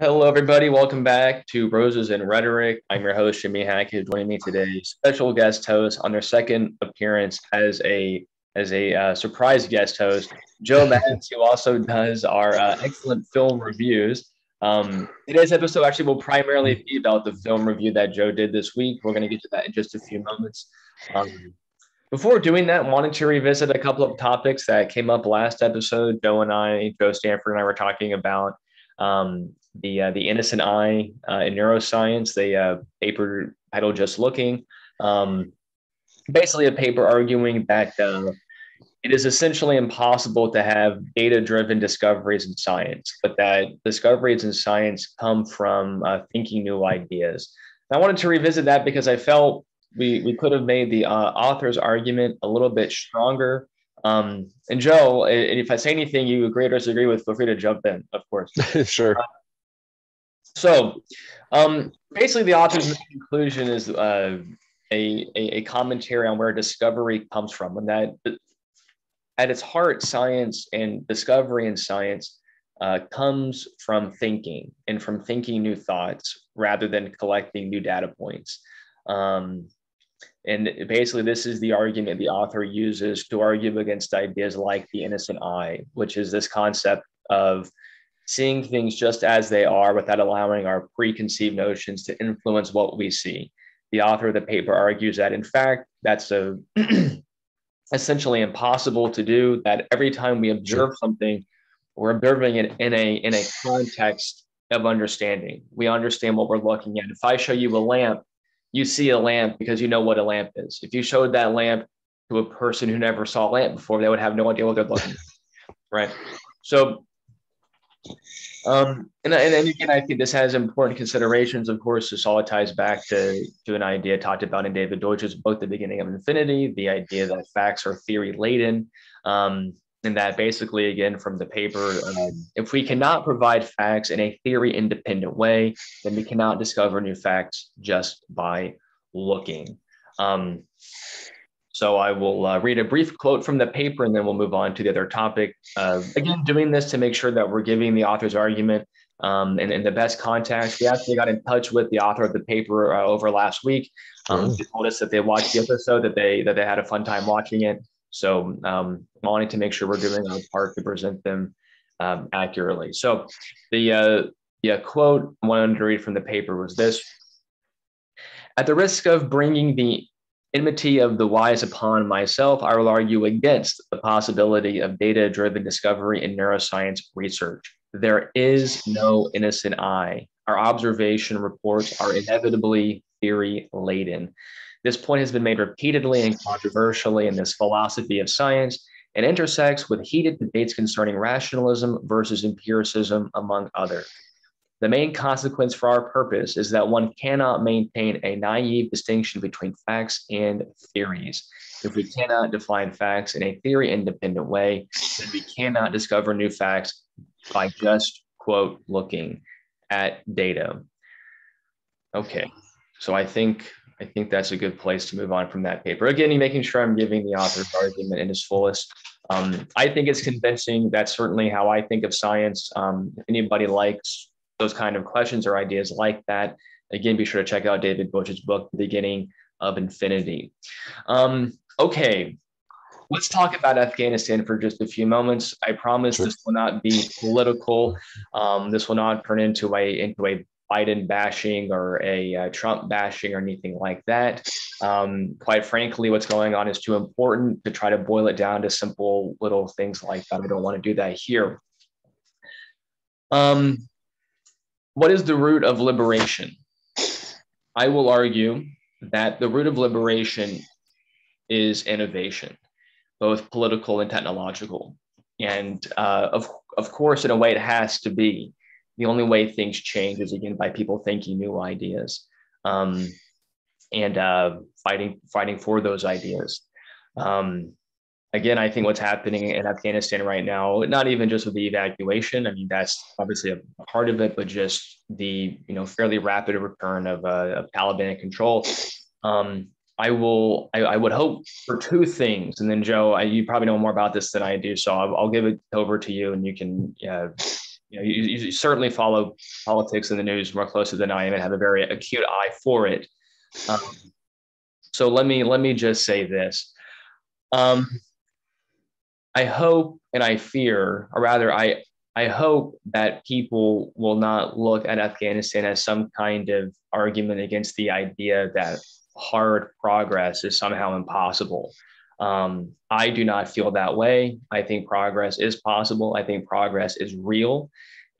Hello, everybody. Welcome back to Roses and Rhetoric. I'm your host, Jimmy Hackett. Joining me today, special guest host on their second appearance as a surprise guest host, Joe Matz, who also does our excellent film reviews. Today's episode actually will primarily be about the film review that Joe did this week. We're going to get to that in just a few moments. Before doing that, wanted to revisit a couple of topics that came up last episode. Joe Stanford and I were talking about the innocent eye in neuroscience. The paper titled "Just Looking," um, basically a paper arguing that it is essentially impossible to have data-driven discoveries in science, but that discoveries in science come from thinking new ideas. And I wanted to revisit that because I felt we could have made the author's argument a little bit stronger. And Joe, if I say anything you agree or disagree with, feel free to jump in, of course. Sure. So, basically, the author's main conclusion is a commentary on where discovery comes from, and that at its heart, science and discovery in science comes from thinking and from thinking new thoughts rather than collecting new data points. Um, and basically, this is the argument the author uses to argue against ideas like the innocent eye, which is this concept of seeing things just as they are without allowing our preconceived notions to influence what we see. The author of the paper argues that, in fact, that's essentially impossible to do, that every time we observe something, we're observing it in a context of understanding. We understand what we're looking at. If I show you a lamp, you see a lamp because you know what a lamp is. If you showed that lamp to a person who never saw a lamp before, they would have no idea what they're looking at, right? So and again, I think this has important considerations. Of course, this all ties back to an idea talked about in David Deutsch's book, The Beginning of Infinity, the idea that facts are theory laden. And that basically, again, from the paper, if we cannot provide facts in a theory independent way, then we cannot discover new facts just by looking. Um, so I will read a brief quote from the paper and then we'll move on to the other topic. Again, doing this to make sure that we're giving the author's argument and in the best context. We actually got in touch with the author of the paper over last week. They told us that they watched the episode, that they had a fun time watching it. So wanting to make sure we're doing our part to present them accurately. So the quote I wanted to read from the paper was this: "At the risk of bringing the enmity of the wise upon myself, I will argue against the possibility of data-driven discovery in neuroscience research. There is no innocent eye. Our observation reports are inevitably theory-laden. This point has been made repeatedly and controversially in this philosophy of science and intersects with heated debates concerning rationalism versus empiricism, among others. The main consequence for our purpose is that one cannot maintain a naive distinction between facts and theories. If we cannot define facts in a theory independent way, then we cannot discover new facts by just, quote, looking at data." Okay, so I think that's a good place to move on from that paper. Again, making sure I'm giving the author's argument in its fullest. I think it's convincing. That's certainly how I think of science. If anybody likes those kind of questions or ideas like that, again, be sure to check out David Deutsch's book, The Beginning of Infinity. Okay, let's talk about Afghanistan for just a few moments. I promise Sure. this will not be political. This will not turn into a Biden bashing or a Trump bashing or anything like that. Quite frankly, what's going on is too important to try to boil it down to simple little things like that. I don't want to do that here. Um, what is the root of liberation? I will argue that the root of liberation is innovation, both political and technological. And of course, in a way, it has to be. The only way things change is, again, by people thinking new ideas um, and fighting for those ideas. Um, Again, I think what's happening in Afghanistan right now, not even just with the evacuation, I mean, that's obviously a part of it, but just the fairly rapid return of Taliban control. Um, I would hope for two things, and then Joe, you probably know more about this than I do, so I'll give it over to you, and you can you certainly follow politics and the news more closely than I am and have a very acute eye for it. Um, so let me just say this. Um, I hope and I fear, or rather, I hope that people will not look at Afghanistan as some kind of argument against the idea that hard progress is somehow impossible. I do not feel that way. I think progress is possible. I think progress is real.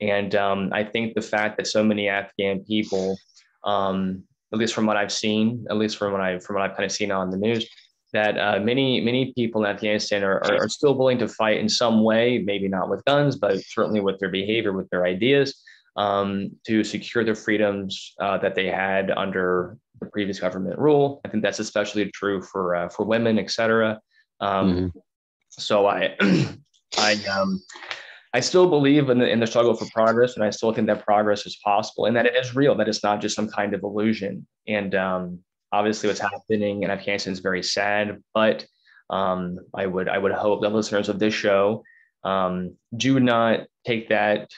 And I think the fact that so many Afghan people, at least from what I've seen, at least from what I've kind of seen on the news, that many people in Afghanistan are still willing to fight in some way, maybe not with guns, but certainly with their behavior, with their ideas, to secure the freedoms that they had under the previous government rule. I think that's especially true for women, et cetera. Mhm. So I I still believe in the struggle for progress, and I still think that progress is possible, and that it is real. That it's not just some kind of illusion. And obviously, what's happening in Afghanistan is very sad. But I would hope that listeners of this show do not take that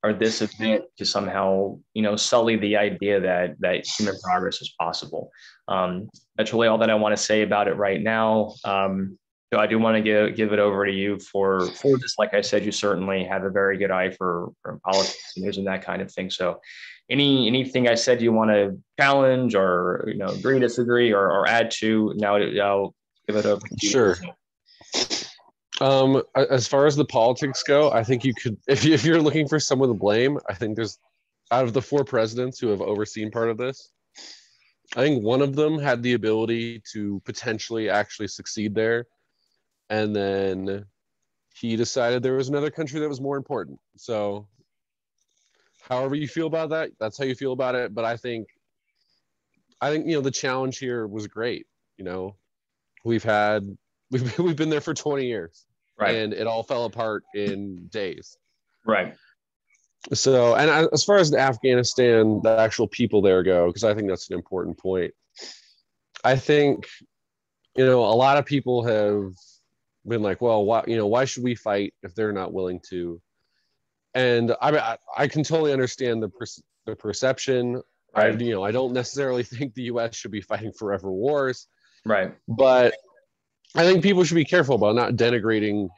or this event to somehow sully the idea that human progress is possible. That's really all that I want to say about it right now. So I do want to give it over to you for this. Like I said, you certainly have a very good eye for politics and news and that kind of thing. So anything I said you want to challenge or agree, disagree, or add to, now I'll give it over to you. Sure. As far as the politics go, I think you could, if you're looking for someone to blame, I think there's, out of the four presidents who have overseen part of this, I think one of them had the ability to potentially actually succeed there. And then he decided there was another country that was more important. So however you feel about that, that's how you feel about it. But I think the challenge here was great. You know, we've been there for 20 years, Right. and it all fell apart in days. Right. So, and as far as the Afghanistan, the actual people there go, because I think that's an important point. I think a lot of people have been like, well, why should we fight if they're not willing to? And I can totally understand the perception. Right. I don't necessarily think the U.S. should be fighting forever wars, Right. but I think people should be careful about not denigrating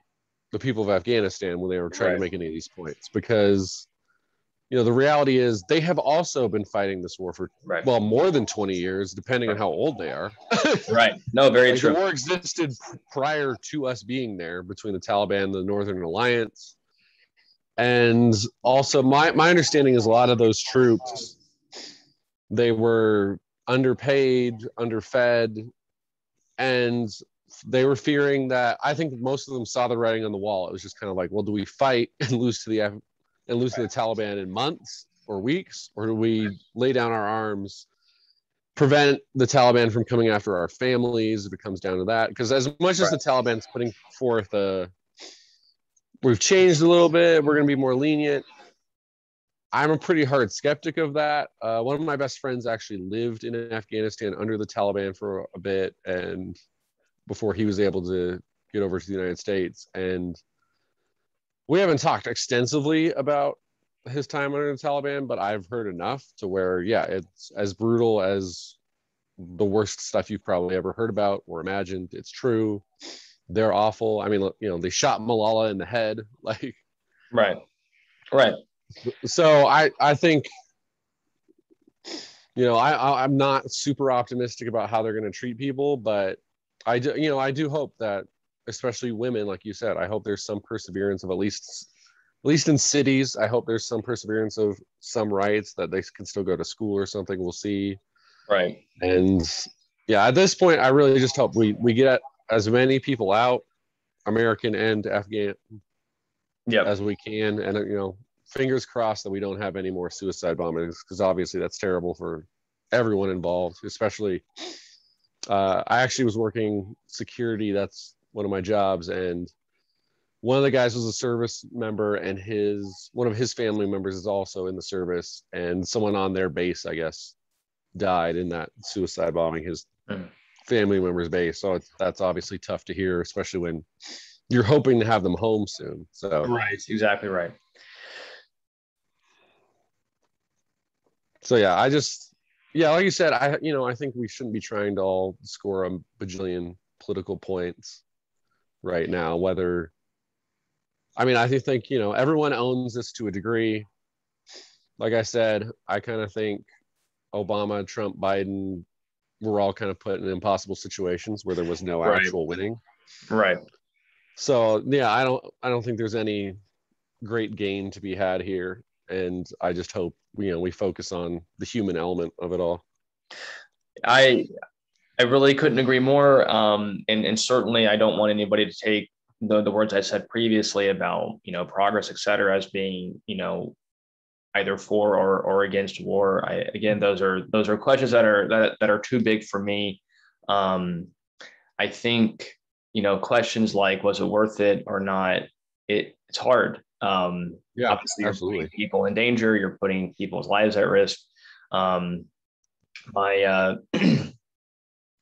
the people of Afghanistan when they were trying to Right. make any of these points, because the reality is they have also been fighting this war for Right. well more than 20 years, depending on how old they are. Right. No, very Like true. the war existed prior to us being there, between the Taliban and the Northern Alliance. And also my understanding is a lot of those troops, they were underpaid, underfed, and they were fearing that, I think most of them saw the writing on the wall. It was just kind of like, well, do we fight and lose to the Taliban in months or weeks, or do we lay down our arms, prevent the Taliban from coming after our families, if it comes down to that? Because as much as the Taliban's putting forth we've changed a little bit, we're going to be more lenient, I'm a pretty hard skeptic of that. One of my best friends actually lived in Afghanistan under the Taliban for a bit, and before he was able to get over to the United States. And we haven't talked extensively about his time under the Taliban, but I've heard enough to where, yeah, it's as brutal as the worst stuff you've probably ever heard about or imagined. It's true. They're awful. I mean, they shot Malala in the head. Like, Right. Right. so I think, I'm not super optimistic about how they're going to treat people, but I do hope that, especially women, like you said, I hope there's some perseverance of at least in cities. I hope there's some perseverance of some rights, that they can still go to school or something. We'll see. Right. And yeah, at this point, I really just hope we get as many people out, American and Afghan, as we can. And, fingers crossed that we don't have any more suicide bombings, because obviously that's terrible for everyone involved, especially I actually was working security. That's one of my jobs. And one of the guys was a service member, and one of his family members is also in the service, and someone on their base, I guess, died in that suicide bombing his family member's base. So that's obviously tough to hear, especially when you're hoping to have them home soon. So right. Exactly right. So yeah, like you said, I think we shouldn't be trying to all score a bajillion political points right now. I think everyone owns this to a degree. Like I said, I kind of think Obama, Trump, Biden were all kind of put in impossible situations where there was no actual winning. Right. So yeah, I don't think there's any great gain to be had here, and I just hope we focus on the human element of it all. I really couldn't agree more. And certainly I don't want anybody to take the words I said previously about, progress, et cetera, as being, either for or against war. Again, those are questions that are too big for me. I think, questions like, was it worth it or not? It's hard. Yeah, Obviously you're absolutely. putting people in danger, you're putting people's lives at risk. My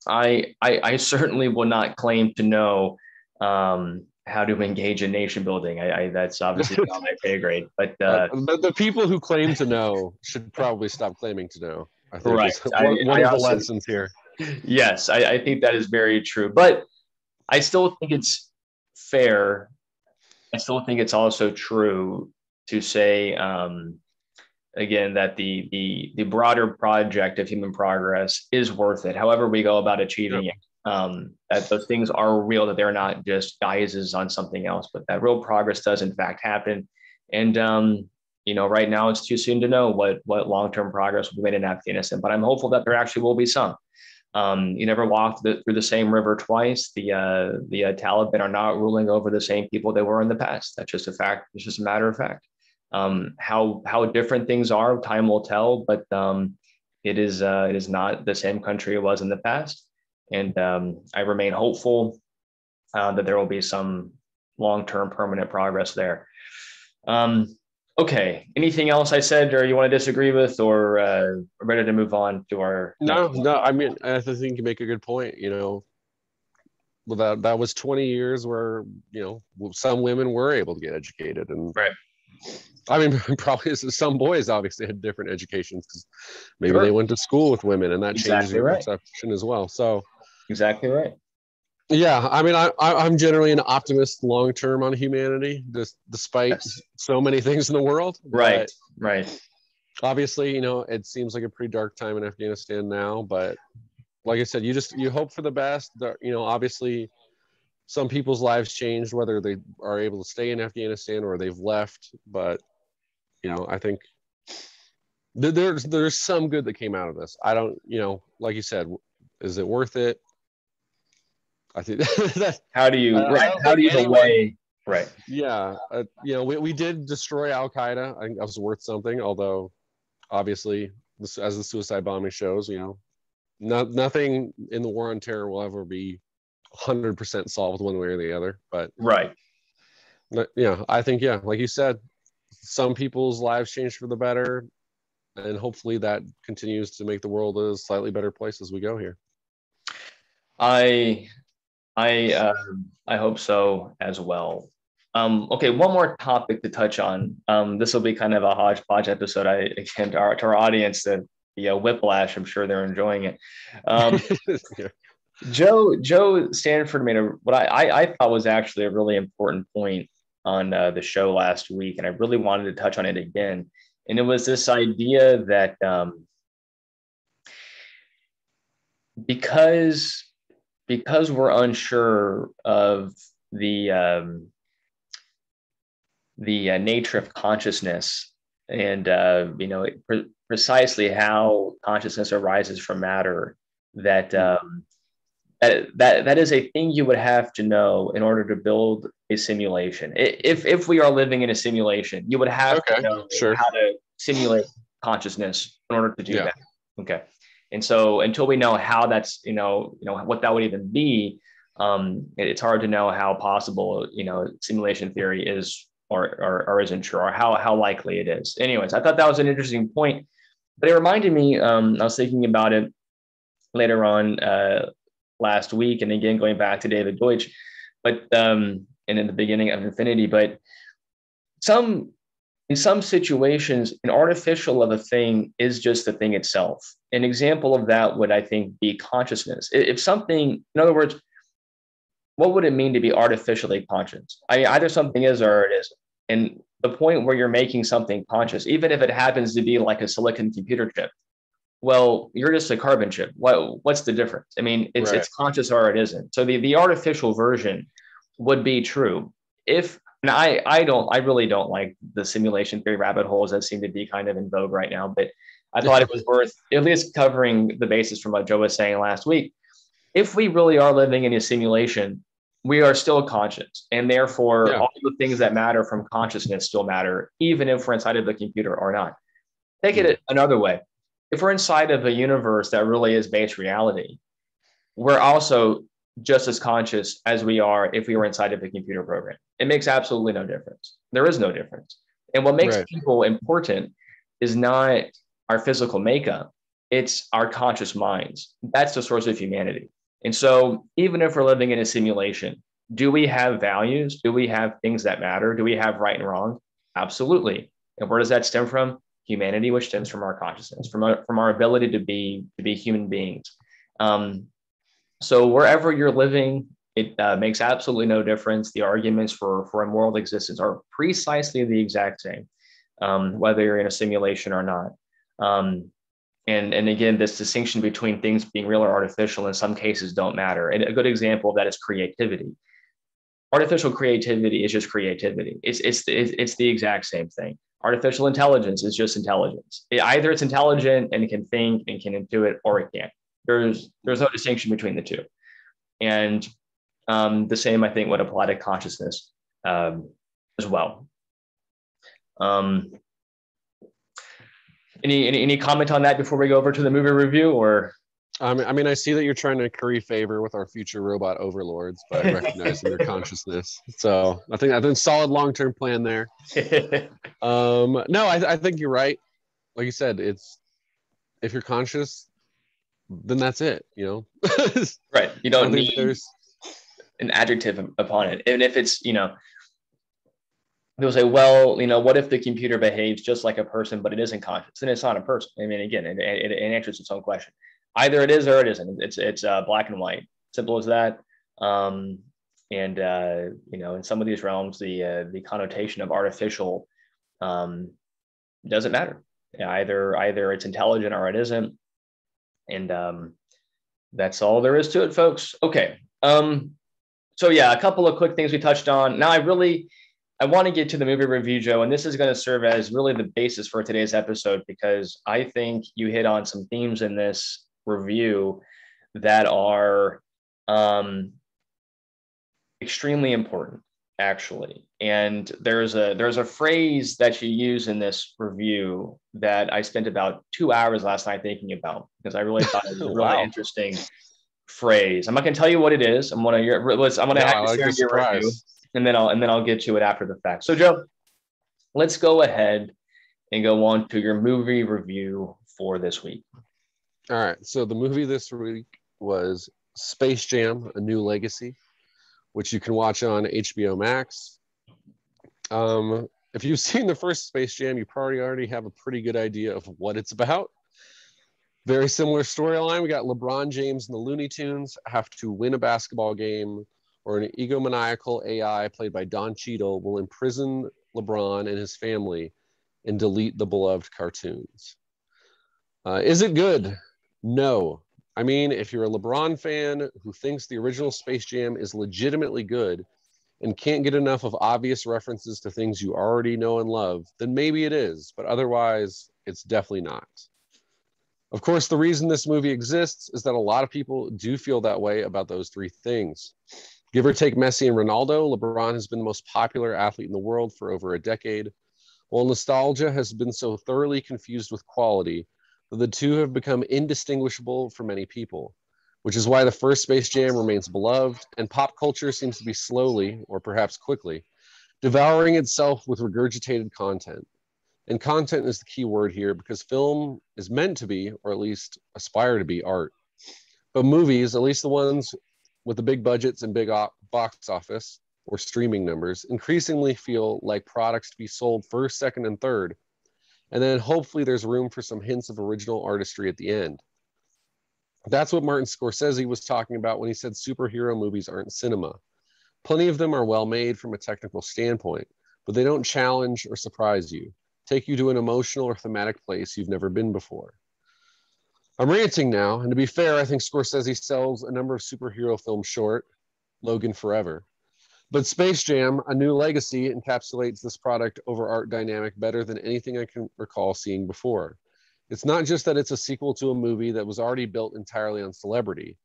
I certainly will not claim to know how to engage in nation building. That's obviously not my pay grade. But the people who claim to know should probably stop claiming to know, I think, right, is one I of the also, lessons here. yes, I think that is very true. But I still think it's fair. I still think it's also true to say, again, that the broader project of human progress is worth it. However we go about achieving Yep. it, that those things are real, that they're not just guises on something else, but that real progress does in fact happen. And right now it's too soon to know what long-term progress will be made in Afghanistan, but I'm hopeful that there actually will be some. You never walk through the same river twice. The Taliban are not ruling over the same people they were in the past. That's just a fact. It's just a matter of fact. How different things are, time will tell, but it is not the same country it was in the past, and I remain hopeful that there will be some long-term permanent progress there. Okay, anything else I said or you want to disagree with, or ready to move on to our No, next? no. I think you make a good point. That was 20 years where some women were able to get educated, and Right. probably some boys obviously had different educations because maybe they Sure. went to school with women, and that changes Exactly your right. perception as well. So Exactly right. yeah, I'm generally an optimist long term on humanity, despite Yes. so many things in the world. Right. But Right. obviously, it seems like a pretty dark time in Afghanistan now. But like I said, you hope for the best. Obviously, some people's lives changed, whether they are able to stay in Afghanistan or they've left. But I think there's some good that came out of this. I don't, like you said, is it worth it? I think that How do you I right? don't How think do you anyone. delay? Right. Yeah, we did destroy Al Qaeda. I think that was worth something. Although, obviously, as the suicide bombing shows, nothing in the war on terror will ever be 100% solved one way or the other. But Right. yeah, I think like you said, some people's lives change for the better, and hopefully that continues to make the world a slightly better place as we go here. I I hope so as well. Okay, one more topic to touch on. This will be kind of a hodgepodge episode. Again, to our audience, the whiplash. I'm sure they're enjoying it. Yeah. Joe Stanford made what I thought was actually a really important point on the show last week, and I really wanted to touch on it again. And it was this idea that because we're unsure of the nature of consciousness, and precisely how consciousness arises from matter, that that is a thing you would have to know in order to build a simulation. If we are living in a simulation, you would have to Okay. know Sure. how to simulate consciousness in order to do Yeah. that. Okay. And so until we know how that's, what that would even be, it's hard to know how possible, simulation theory is or isn't true, or how likely it is. Anyways, I thought that was an interesting point, but it reminded me, I was thinking about it later on last week, and again going back to David Deutsch, but and in the beginning of Infinity, but some in some situations, an artificial of a thing is just the thing itself. An example of that would, I think, be consciousness. If something, in other words, what would it mean to be artificially conscious? Either something is or it isn't. And the point where you're making something conscious, even if it happens to be like a silicon computer chip, well, you're just a carbon chip. What's the difference? I mean, Right. it's conscious or it isn't. So the artificial version would be true. If and I really don't like the simulation theory rabbit holes that seem to be kind of in vogue right now, but I thought it was worth at least covering the basis from what Joe was saying last week. If we really are living in a simulation, we are still conscious, and therefore Yeah. all the things that matter from consciousness still matter, even if we're inside of the computer or not. Take it another way. If we're inside of a universe that really is base reality, we're also just as conscious as we are if we were inside of a computer program. It makes absolutely no difference. There is no difference. And what makes Right. people important is not our physical makeup, it's our conscious minds. That's the source of humanity. And so, even if we're living in a simulation, do we have values? Do we have things that matter? Do we have right and wrong? Absolutely. And where does that stem from? Humanity, which stems from our consciousness, from our ability to be human beings. Um, so wherever you're living, it makes absolutely no difference. The arguments for immoral existence are precisely the exact same, whether you're in a simulation or not. Um, and again, this distinction between things being real or artificial in some cases don't matter. And a good example of that is creativity. Artificial creativity is just creativity. It's the exact same thing. Artificial intelligence is just intelligence. Either it's intelligent and it can think and can intuit, or it can't. There's no distinction between the two. And the same, I think, would apply to consciousness as well. Um, any comment on that before we go over to the movie review, or? I mean, I see that you're trying to curry favor with our future robot overlords by recognizing their consciousness. So I think solid long-term plan there. No, I think you're right. Like you said, it's if you're conscious, then that's it. You know, Right. You don't need there's an adjective upon it. And if it's, they'll say, well, what if the computer behaves just like a person, but it isn't conscious? Then it's not a person. I mean, again, it answers its own question. Either it is or it isn't. It's black and white. Simple as that. In some of these realms, the connotation of artificial doesn't matter. Either it's intelligent or it isn't. And that's all there is to it, folks. Okay. So yeah, a couple of quick things we touched on. Now I want to get to the movie review, Joe, and this is going to serve as really the basis for today's episode, because I think you hit on some themes in this review that are extremely important, actually. And there's a phrase that you use in this review that I spent about 2 hours last night thinking about, because I really thought it was a really interesting phrase. I'm not going to tell you what it is. I'm going to have you share your review, and then I'll get to it after the fact. So, Joe, let's go ahead and go on to your movie review for this week. All right. So the movie this week was Space Jam: A New Legacy, which you can watch on HBO Max. If you've seen the first Space Jam, you probably already have a pretty good idea of what it's about. Very similar storyline. We got LeBron James and the Looney Tunes have to win a basketball game, or an egomaniacal AI played by Don Cheadle will imprison LeBron and his family and delete the beloved cartoons. Is it good? No. I mean, if you're a LeBron fan who thinks the original Space Jam is legitimately good and can't get enough of obvious references to things you already know and love, then maybe it is, but otherwise, it's definitely not. Of course, the reason this movie exists is that a lot of people do feel that way about those three things. Give or take Messi and Ronaldo, LeBron has been the most popular athlete in the world for over a decade, while nostalgia has been so thoroughly confused with quality that the two have become indistinguishable for many people, which is why the first Space Jam remains beloved, and pop culture seems to be slowly, or perhaps quickly, devouring itself with regurgitated content. And content is the key word here, because film is meant to be, or at least aspire to be, art. But movies, at least the ones with the big budgets and big box office, or streaming numbers increasingly feel like products to be sold first, second, and third. And then hopefully there's room for some hints of original artistry at the end. That's what Martin Scorsese was talking about when he said superhero movies aren't cinema. Plenty of them are well made from a technical standpoint, but they don't challenge or surprise you, take you to an emotional or thematic place you've never been before. I'm ranting now, and to be fair, I think Scorsese sells a number of superhero films short, Logan Forever. But Space Jam, A New Legacy, encapsulates this product over art dynamic better than anything I can recall seeing before. It's not just that it's a sequel to a movie that was already built entirely on celebrity,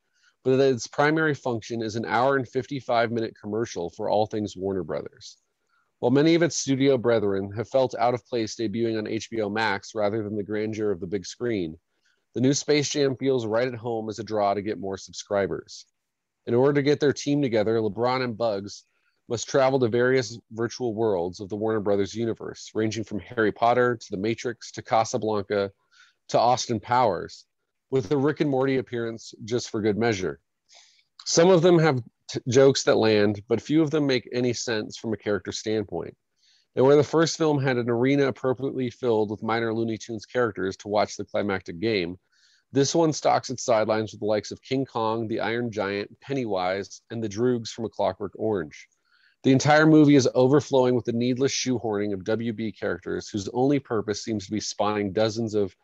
but that its primary function is an hour and 55-minute commercial for all things Warner Brothers. While many of its studio brethren have felt out of place debuting on HBO Max rather than the grandeur of the big screen, the new Space Jam feels right at home as a draw to get more subscribers. In order to get their team together, LeBron and Bugs must travel to various virtual worlds of the Warner Brothers universe, ranging from Harry Potter to The Matrix to Casablanca to Austin Powers, with a Rick and Morty appearance just for good measure. Some of them have jokes that land, but few of them make any sense from a character standpoint. And where the first film had an arena appropriately filled with minor Looney Tunes characters to watch the climactic game, this one stocks its sidelines with the likes of King Kong, the Iron Giant, Pennywise, and the Droogs from A Clockwork Orange. The entire movie is overflowing with the needless shoehorning of WB characters whose only purpose seems to be spawning dozens of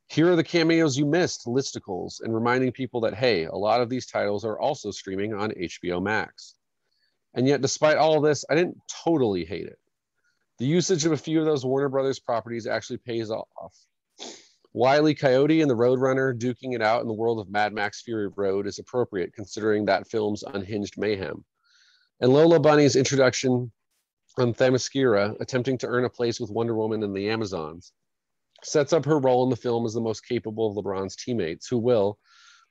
"here are the cameos you missed" listicles and reminding people that, hey, a lot of these titles are also streaming on HBO Max. And yet, despite all of this, I didn't totally hate it. The usage of a few of those Warner Brothers properties actually pays off. Wile E. Coyote and the Roadrunner duking it out in the world of Mad Max Fury Road is appropriate considering that film's unhinged mayhem. And Lola Bunny's introduction on Themyscira, attempting to earn a place with Wonder Woman and the Amazons, sets up her role in the film as the most capable of LeBron's teammates, who will,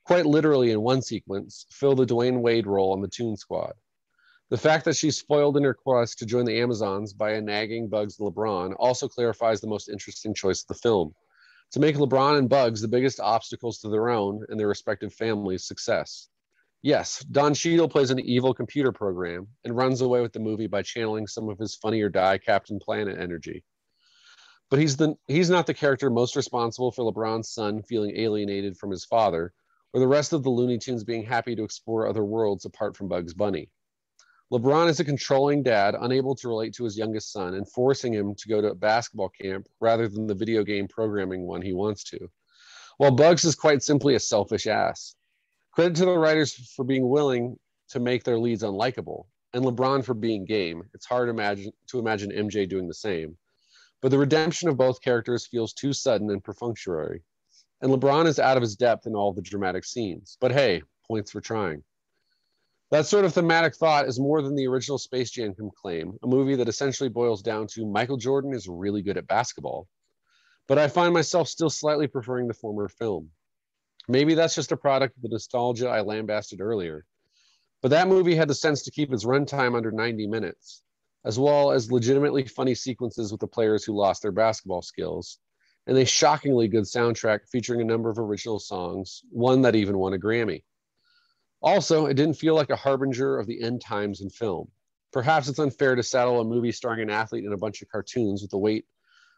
quite literally in one sequence, fill the Dwayne Wade role on the Toon Squad. The fact that she's spoiled in her quest to join the Amazons by a nagging Bugs and LeBron also clarifies the most interesting choice of the film, to make LeBron and Bugs the biggest obstacles to their own and their respective families' success. Yes, Don Cheadle plays an evil computer program and runs away with the movie by channeling some of his Funny or Die Captain Planet energy. But he's not the character most responsible for LeBron's son feeling alienated from his father, or the rest of the Looney Tunes being happy to explore other worlds apart from Bugs Bunny. LeBron is a controlling dad, unable to relate to his youngest son and forcing him to go to basketball camp rather than the video game programming one he wants to. While Bugs is quite simply a selfish ass. Credit to the writers for being willing to make their leads unlikable, and LeBron for being game. It's hard to imagine MJ doing the same. But the redemption of both characters feels too sudden and perfunctory. And LeBron is out of his depth in all the dramatic scenes. But hey, points for trying. That sort of thematic thought is more than the original Space Jam can claim, a movie that essentially boils down to Michael Jordan is really good at basketball. But I find myself still slightly preferring the former film. Maybe that's just a product of the nostalgia I lambasted earlier. But that movie had the sense to keep its runtime under 90 minutes, as well as legitimately funny sequences with the players who lost their basketball skills, and a shockingly good soundtrack featuring a number of original songs, one that even won a Grammy. Also, it didn't feel like a harbinger of the end times in film. Perhaps it's unfair to saddle a movie starring an athlete and a bunch of cartoons with the weight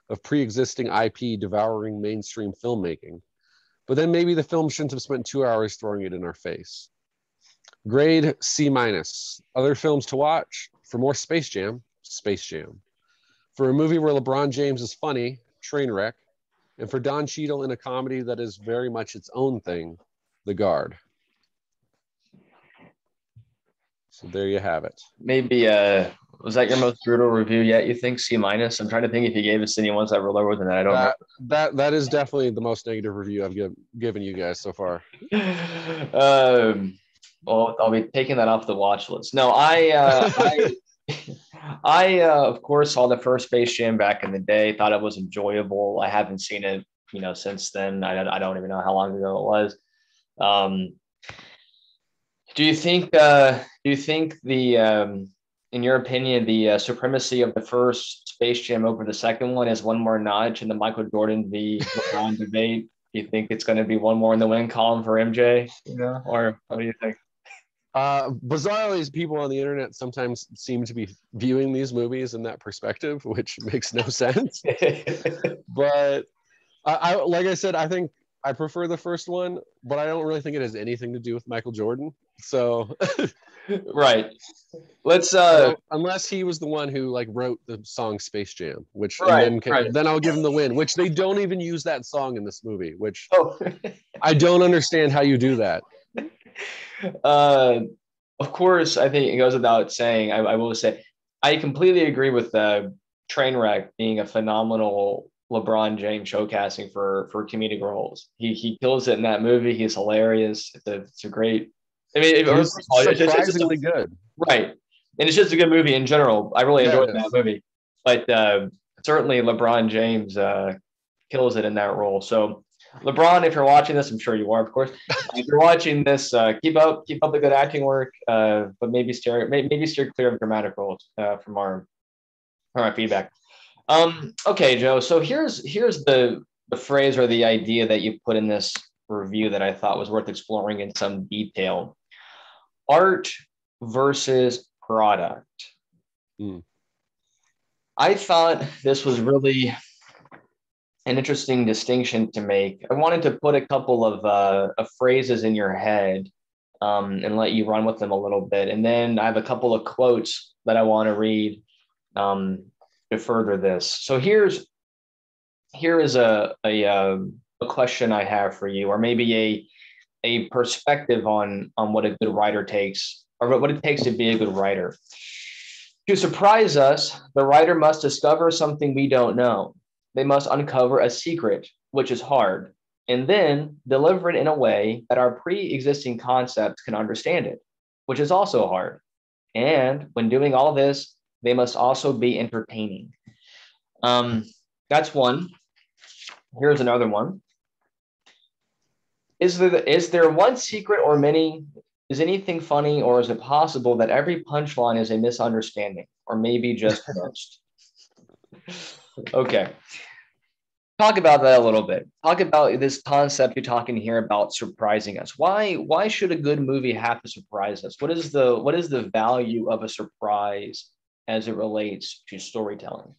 of pre-existing IP devouring mainstream filmmaking. But then maybe the film shouldn't have spent 2 hours throwing it in our face. Grade C-. Other films to watch? For more Space Jam, Space Jam. For a movie where LeBron James is funny, Trainwreck. And for Don Cheadle in a comedy that is very much its own thing, The Guard. So there you have it. Maybe was that your most brutal review yet? You think C-? I'm trying to think if you gave us any ones that were lower than that. I don't know. That is definitely the most negative review I've given you guys so far. Well, I'll be taking that off the watch list. No, I of course saw the first Space Jam back in the day. Thought it was enjoyable. I haven't seen it, since then. I don't even know how long ago it was. Do you think the in your opinion, the supremacy of the first Space Jam over the second one is one more notch in the Michael Jordan v. LeBron debate? Do you think it's going to be one more in the win column for MJ? Or what do you think? Bizarrely, people on the internet sometimes seem to be viewing these movies in that perspective, which makes no sense. But I like I said, I think I prefer the first one, but I don't really think it has anything to do with Michael Jordan. So Right. Let's unless he was the one who like wrote the song Space Jam, which and right, right. then I'll give him the win, which they don't even use that song in this movie, which Oh. I don't understand how you do that. uh of course, I think it goes without saying. I will say I completely agree with Trainwreck being a phenomenal LeBron James showcasing for comedic roles. He kills it in that movie. He's hilarious. It's a great. I mean, He's it's just surprisingly good. right, and it's just a good movie in general. I really enjoyed that Yes. movie, but certainly LeBron James kills it in that role. So LeBron, if you're watching this, I'm sure you are, of course. If you're watching this, keep up the good acting work, but maybe steer clear of dramatic roles from our feedback. Okay, Joe. So here's the phrase or the idea that you put in this review that I thought was worth exploring in some detail. Art versus product. Mm. I thought this was really an interesting distinction to make. I wanted to put a couple of phrases in your head and let you run with them a little bit. And then I have a couple of quotes that I want to read to further this. So here is a question I have for you, or maybe a perspective on what a good writer takes, or what it takes to be a good writer. To surprise us, the writer must discover something we don't know. They must uncover a secret, which is hard, and then deliver it in a way that our pre existing concepts can understand it, which is also hard. And when doing all this, they must also be entertaining. Um, that's one. Here's another one. Is there one secret or many? Is anything funny, or is it possible that every punchline is a misunderstanding, or maybe just most? Okay, talk about that a little bit. Talk about this concept you're talking here about surprising us. Why should a good movie have to surprise us? What is the value of a surprise as it relates to storytelling?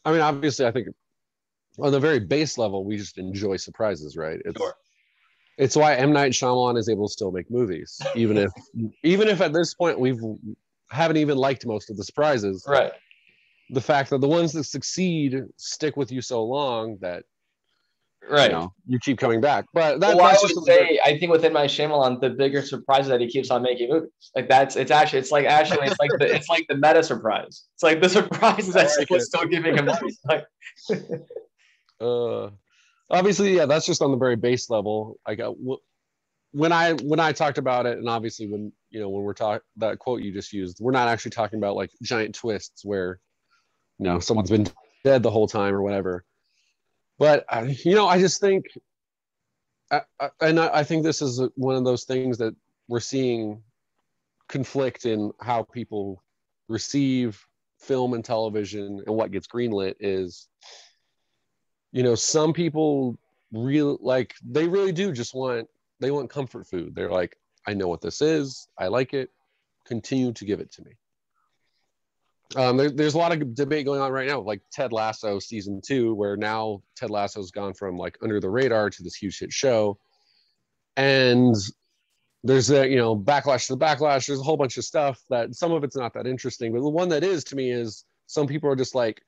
I mean, obviously, I think on the very base level, we just enjoy surprises, right? Sure. It's why M. Night Shyamalan is able to still make movies, even if at this point we haven't even liked most of the surprises. Right. The fact that the ones that succeed stick with you so long that Right. you keep coming back. But Well, I that's would just say I think within my Shyamalan, the bigger surprise is that he keeps on making movies. Like it's like the meta surprise. It's like the surprise is I that like someone's it. still giving him money. Like, Uh, obviously, yeah, that's just on the very base level. I got when I talked about it, and obviously when when we're talking that quote you just used, we're not actually talking about like giant twists where someone's been dead the whole time or whatever. But I just think, I think this is one of those things that we're seeing conflict in how people receive film and television and what gets greenlit is, some people they really do just want comfort food. They're like, I know what this is, I like it, continue to give it to me. There's a lot of debate going on right now, like Ted Lasso season 2, where now Ted Lasso's gone from like under the radar to this huge hit show, and there's a backlash to the backlash. There's a whole bunch of stuff that some of it's not that interesting, but the one that is to me is some people are just like,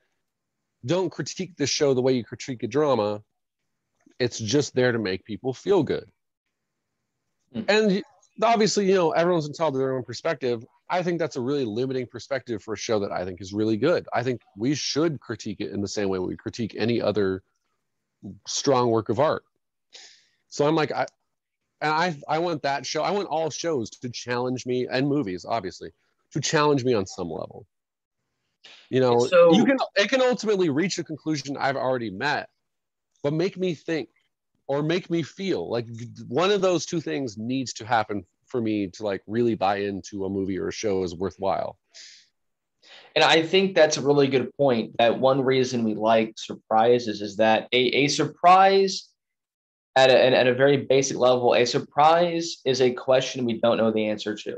don't critique this show the way you critique a drama. It's just there to make people feel good. And obviously, everyone's entitled to their own perspective. I think that's a really limiting perspective for a show that I think is really good. I think we should critique it in the same way we critique any other strong work of art. So I'm like, I want that show. I want all shows to challenge me, and movies, obviously, to challenge me on some level. so It can ultimately reach a conclusion I've already met, but make me think or make me feel like one of those two things needs to happen for me to like really buy into a movie or a show is worthwhile. and I think that's a really good point. That one reason we like surprises is that a surprise at a very basic level, a surprise is a question we don't know the answer to.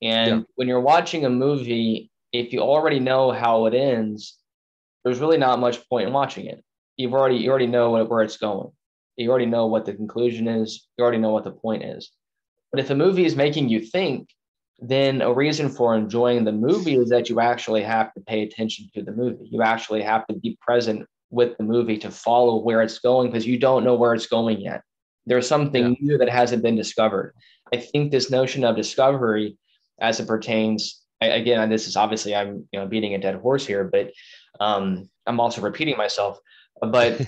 Yeah. And when you're watching a movie, if you already know how it ends, there's really not much point in watching it. You already know where it's going. You already know what the conclusion is. You already know what the point is. But if a movie is making you think, then a reason for enjoying the movie is that you actually have to pay attention to the movie. You actually have to be present with the movie to follow where it's going because you don't know where it's going yet. There's Yeah. something new that hasn't been discovered. I think this notion of discovery, as it pertains, again, this is obviously I'm beating a dead horse here, but I'm also repeating myself. But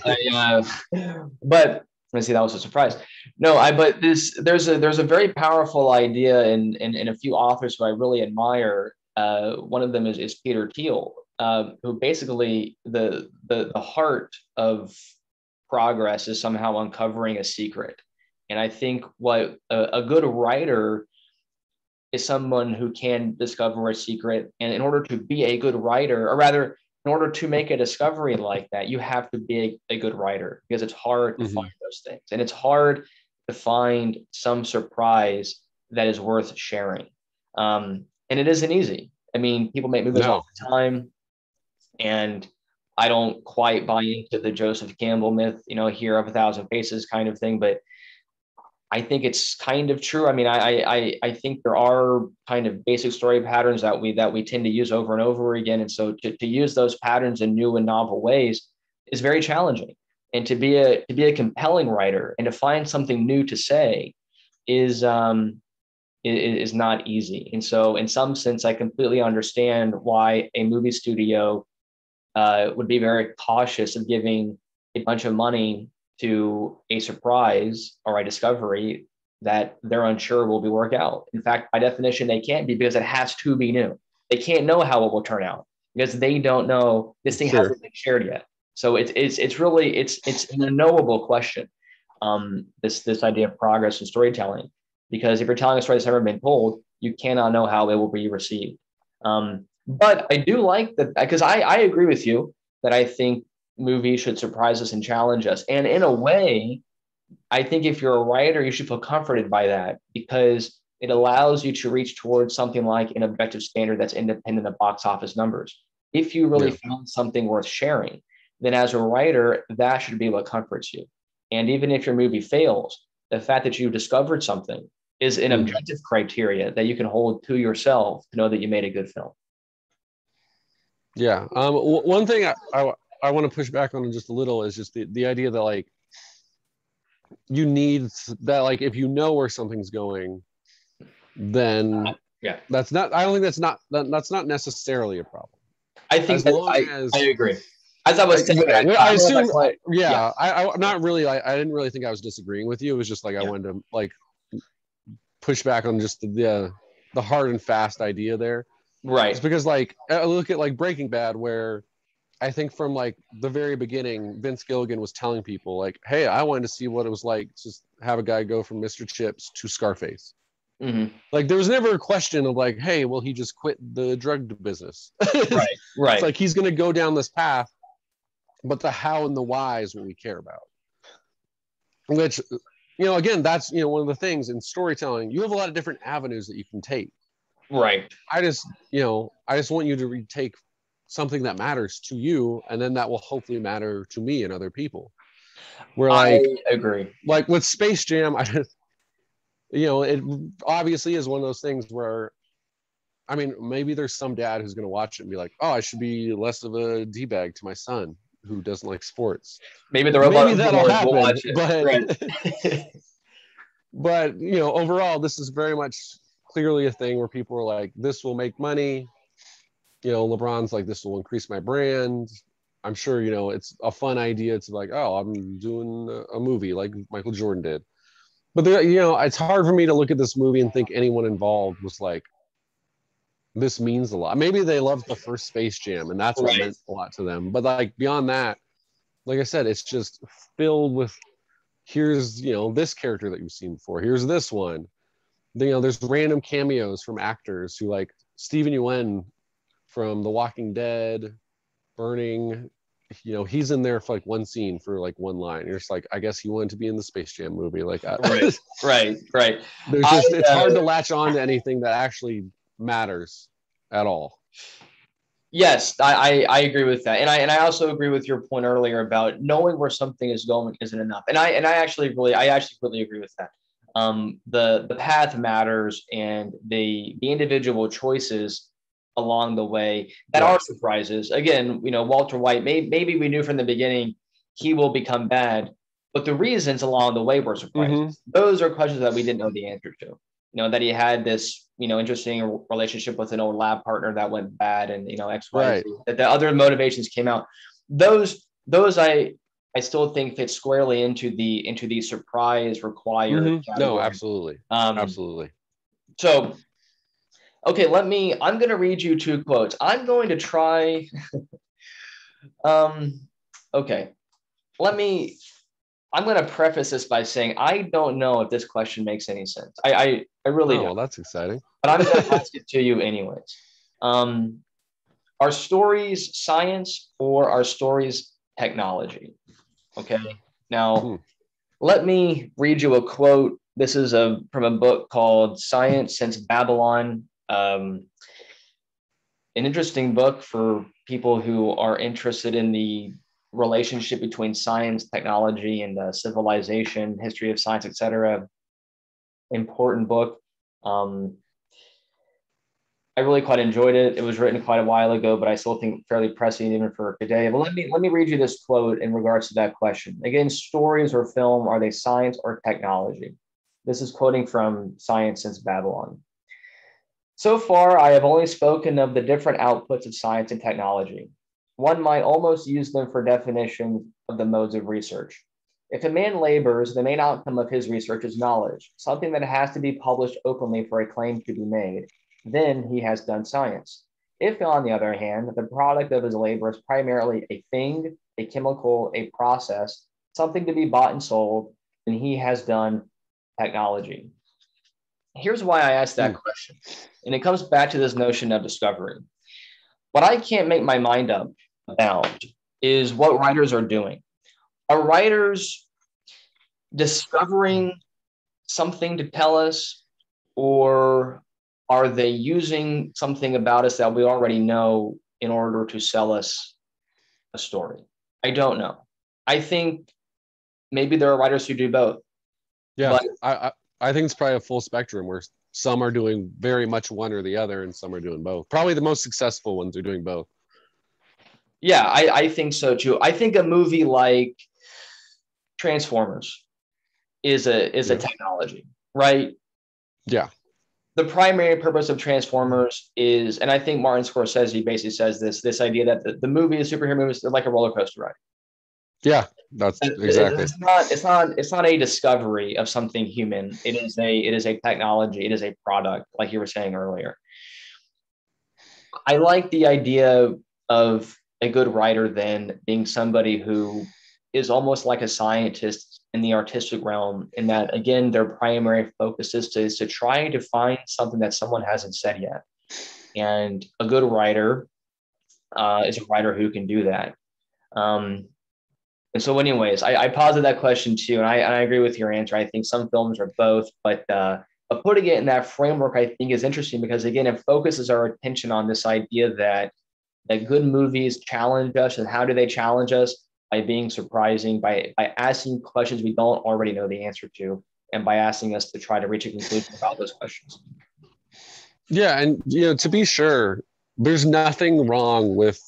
but let's see, that was a surprise. No, but there's a very powerful idea in a few authors who I really admire. One of them is Peter Thiel, who basically the heart of progress is somehow uncovering a secret. And I think what a good writer is someone who can discover a secret. And in order to be a good writer, or rather, in order to make a discovery like that, you have to be a good writer because it's hard to find those things. And it's hard to find some surprise that is worth sharing. And it isn't easy. I mean, people make movies all No. the time, and I don't quite buy into the Joseph Campbell myth, hero of a thousand faces kind of thing, but I think it's kind of true. I mean, I think there are kind of basic story patterns that we tend to use over and over again, and so to use those patterns in new and novel ways is very challenging. And to be a compelling writer and to find something new to say is is not easy. And so, in some sense, I completely understand why a movie studio would be very cautious of giving a bunch of money to a surprise or a discovery that they're unsure will be work out. In fact, by definition, they can't be because it has to be new. They can't know how it will turn out because they don't know this thing Sure. hasn't been shared yet. So it's really it's an unknowable question. This idea of progress and storytelling, because if you're telling a story that's never been told, you cannot know how it will be received. But I do like that because I agree with you that I think movies should surprise us and challenge us. And in a way, I think if you're a writer, you should feel comforted by that because it allows you to reach towards something like an objective standard that's independent of box office numbers. If you really Yeah. found something worth sharing, then as a writer, that should be what comforts you. And even if your movie fails, the fact that you discovered something is an objective criteria that you can hold to yourself to know that you made a good film. Yeah. One thing I want to push back on just a little is just the idea that like you need that, like if you know where something's going, then Yeah, that's not, I don't think that's not necessarily a problem. I think As that long as I agree. As I was saying, I assume, yeah, yeah, I not really, I didn't really think I was disagreeing with you. It was just like I wanted to like push back on just the hard and fast idea there. It's right. because like I look at like Breaking Bad, where I think from like the very beginning, Vince Gilligan was telling people like, "Hey, I wanted to see what it was like to have a guy go from Mr. Chips to Scarface." Mm-hmm. Like there was never a question of like, "Hey, will he just quit the drug business?" Right, It's right. like he's going to go down this path, but the how and the why is what we care about. Which, again, that's one of the things in storytelling. You have a lot of different avenues that you can take. Right. I just want you to take something that matters to you, and then that will hopefully matter to me and other people. Where I agree. like with Space Jam, it obviously is one of those things where, I mean, maybe there's some dad who's going to watch it and be like, "Oh, I should be less of a d-bag to my son who doesn't like sports." Maybe the robot Maybe that'll overlords will happen, watch it. but Right. but overall, this is very much clearly a thing where people are like, "This will make money." LeBron's like, "This will increase my brand." I'm sure, it's a fun idea to like, "Oh, I'm doing a movie like Michael Jordan did." But it's hard for me to look at this movie and think anyone involved was like, this means a lot. Maybe they loved the first Space Jam and that's what Right. meant a lot to them. But like beyond that, like I said, it's just filled with, here's, this character that you've seen before. Here's this one. There's random cameos from actors who, like Stephen Yuen from The Walking Dead, Burning. he's in there for like one scene for like one line. You're just like, I guess he wanted to be in the Space Jam movie. Like, Right. it's hard to latch on to anything that actually matters at all. Yes, I agree with that, and I also agree with your point earlier about knowing where something is going isn't enough, and I actually completely agree with that. The path matters, and the individual choices along the way that are surprises. Again, Walter White, maybe we knew from the beginning he will become bad, but the reasons along the way were surprises. Mm-hmm. Those are questions that we didn't know the answer to. That he had this, interesting relationship with an old lab partner that went bad, and X, Y, right. Z, that the other motivations came out. Those I still think fit squarely into the surprise required. Mm-hmm. No, absolutely, absolutely. So, okay, I'm going to read you two quotes. I'm going to try. Okay, I'm going to preface this by saying I don't know if this question makes any sense. I really don't. Well, that's exciting. But I'm going to ask it to you anyways. Are stories science or are stories technology? Okay. Now, let me read you a quote. This is from a book called Science Since Babylon. An interesting book for people who are interested in the relationship between science, technology, and civilization, history of science, etc. Important book. I really quite enjoyed it. It was written quite a while ago, but I still think fairly prescient even for today. But let me read you this quote in regards to that question. Again, stories or film, are they science or technology? This is quoting from Science Since Babylon. So far, I have only spoken of the different outputs of science and technology. One might almost use them for definition of the modes of research. If a man labors, the main outcome of his research is knowledge, something that has to be published openly for a claim to be made. Then he has done science. If, on the other hand, the product of his labor is primarily a thing, a chemical, a process, something to be bought and sold, then he has done technology. Here's why I asked that question. And it comes back to this notion of discovery. What I can't make my mind up about is what writers are doing. Are writers discovering something to tell us, or are they using something about us that we already know in order to sell us a story? I don't know. I think maybe there are writers who do both. Yeah, but I think it's probably a full spectrum where some are doing very much one or the other and some are doing both. Probably the most successful ones are doing both. Yeah, I think so too. I think a movie like Transformers is a technology, right? Yeah. The primary purpose of Transformers is, and I think Martin Scorsese basically says this idea that the movie, the superhero movies, they're like a roller coaster ride. Yeah, that's exactly. It's not a discovery of something human. It is a technology. It is a product, like you were saying earlier. I like the idea of a good writer then being somebody who is almost like a scientist in the artistic realm, in that, again, their primary focus is to try to find something that someone hasn't said yet. And a good writer is a writer who can do that. And so anyways, I posited that question too, and I agree with your answer. I think some films are both, but putting it in that framework, I think, is interesting because, again, it focuses our attention on this idea that good movies challenge us. And how do they challenge us? By being surprising, by asking questions we don't already know the answer to, and by asking us to try to reach a conclusion about those questions. Yeah, and to be sure, there's nothing wrong with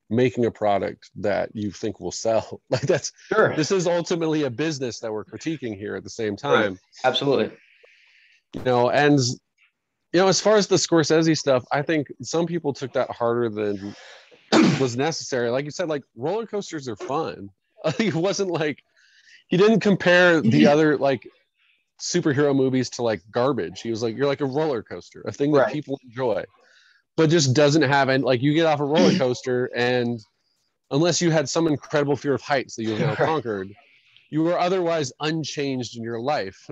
making a product that you think will sell. Like, that's sure. This is ultimately a business that we're critiquing here at the same time. Right. Absolutely. And as far as the Scorsese stuff, I think some people took that harder than was necessary. Like you said, like, roller coasters are fun. It wasn't like he didn't compare the other like superhero movies to like garbage. He was like, you're like a roller coaster, a thing that people enjoy, but just doesn't have any, like, you get off a roller coaster and unless you had some incredible fear of heights that you have now conquered, you were otherwise unchanged in your life.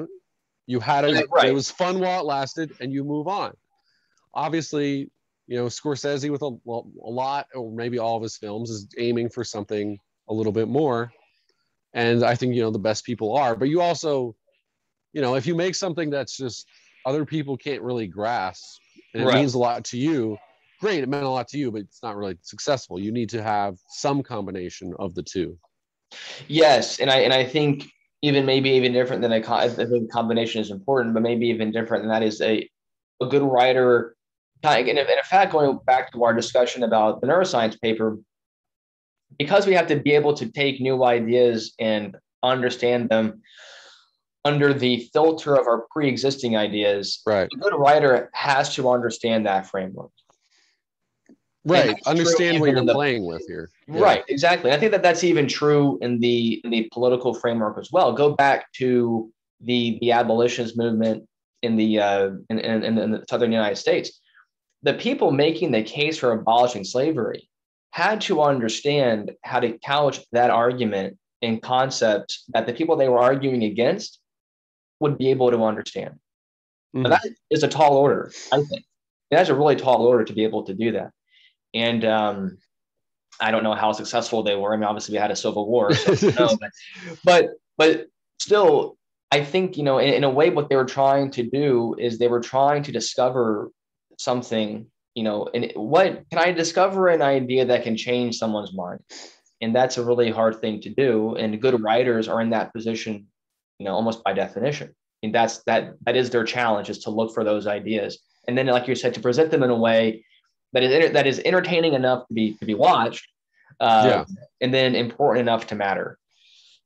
You had it was fun while it lasted, and you move on. Obviously, Scorsese with a lot, or maybe all of his films, is aiming for something a little bit more. And I think, the best people are. But you also, if you make something that's just other people can't really grasp and it Right. means a lot to you, great, it meant a lot to you, but it's not really successful. You need to have some combination of the two. Yes, and I think maybe even different than I think combination is important, but maybe even different than that is a good writer. And in fact, going back to our discussion about the neuroscience paper, because we have to be able to take new ideas and understand them under the filter of our pre-existing ideas, right. A good writer has to understand that framework. Right. Understand what you're playing with here. Right, yeah. Exactly. I think that's even true in the political framework as well. Go back to the abolitionist movement in the in the southern United States. The people making the case for abolishing slavery had to understand how to couch that argument in concepts that the people they were arguing against would be able to understand. Mm-hmm. And that is a tall order, I think. That's a really tall order to be able to do that. And I don't know how successful they were. I mean, obviously we had a civil war, so I don't know. But still, I think, in a way, what they were trying to do is they were trying to discover something, and what can I discover an idea that can change someone's mind? And that's a really hard thing to do. And good writers are in that position, almost by definition. And that is their challenge, is to look for those ideas. And then, like you said, to present them in a way that is entertaining enough to be watched, and then important enough to matter.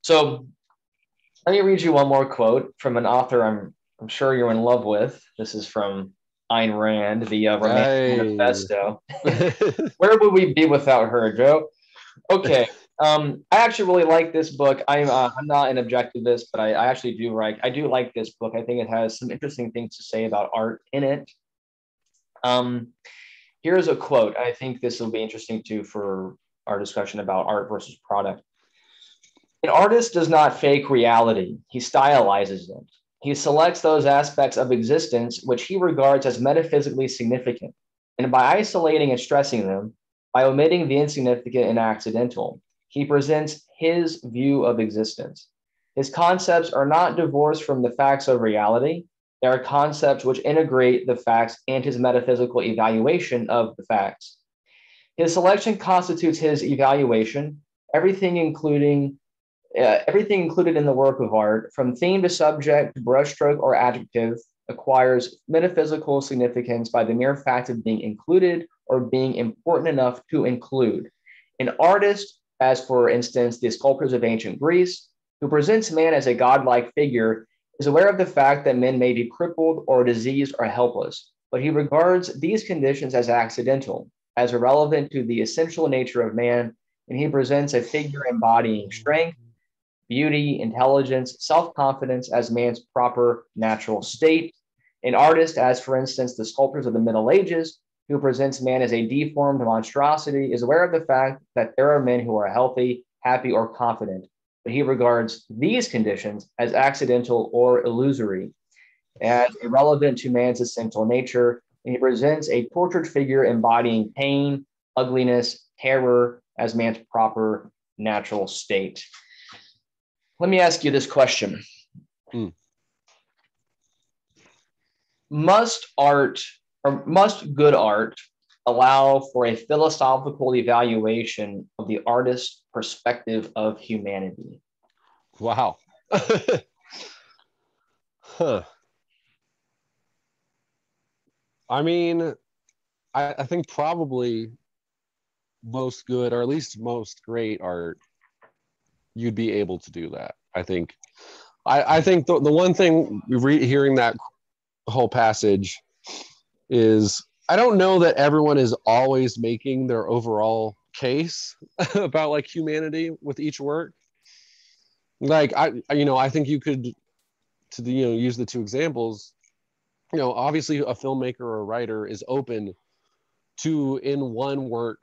So let me read you one more quote from an author I'm sure you're in love with. This is from Ayn Rand, the Romantic Manifesto. Where would we be without her, Joe? Okay. I actually really like this book. I'm not an objectivist, but I actually do like this book. I think it has some interesting things to say about art in it. Here's a quote. I think this will be interesting too for our discussion about art versus product. An artist does not fake reality. He stylizes it. He selects those aspects of existence which he regards as metaphysically significant. And by isolating and stressing them, by omitting the insignificant and accidental, he presents his view of existence. His concepts are not divorced from the facts of reality. They are concepts which integrate the facts and his metaphysical evaluation of the facts. His selection constitutes his evaluation, everything included in the work of art, from theme to subject, brushstroke, or adjective, acquires metaphysical significance by the mere fact of being included or being important enough to include. An artist, as for instance, the sculptors of ancient Greece, who presents man as a godlike figure, is aware of the fact that men may be crippled or diseased or helpless, but he regards these conditions as accidental, as irrelevant to the essential nature of man, and he presents a figure embodying strength, beauty, intelligence, self-confidence as man's proper natural state. An artist, as for instance, the sculptors of the Middle Ages, who presents man as a deformed monstrosity, is aware of the fact that there are men who are healthy, happy, or confident, but he regards these conditions as accidental or illusory, as irrelevant to man's essential nature, and he presents a tortured figure embodying pain, ugliness, terror as man's proper natural state. Let me ask you this question. Must good art allow for a philosophical evaluation of the artist's perspective of humanity? Wow. Huh. I mean, I think probably most good, or at least most great art, you'd be able to do that. I think the one thing hearing that whole passage is, I don't know that everyone is always making their overall case about like humanity with each work. Like I think you could, use the two examples. Obviously a filmmaker or a writer is open to, in one work,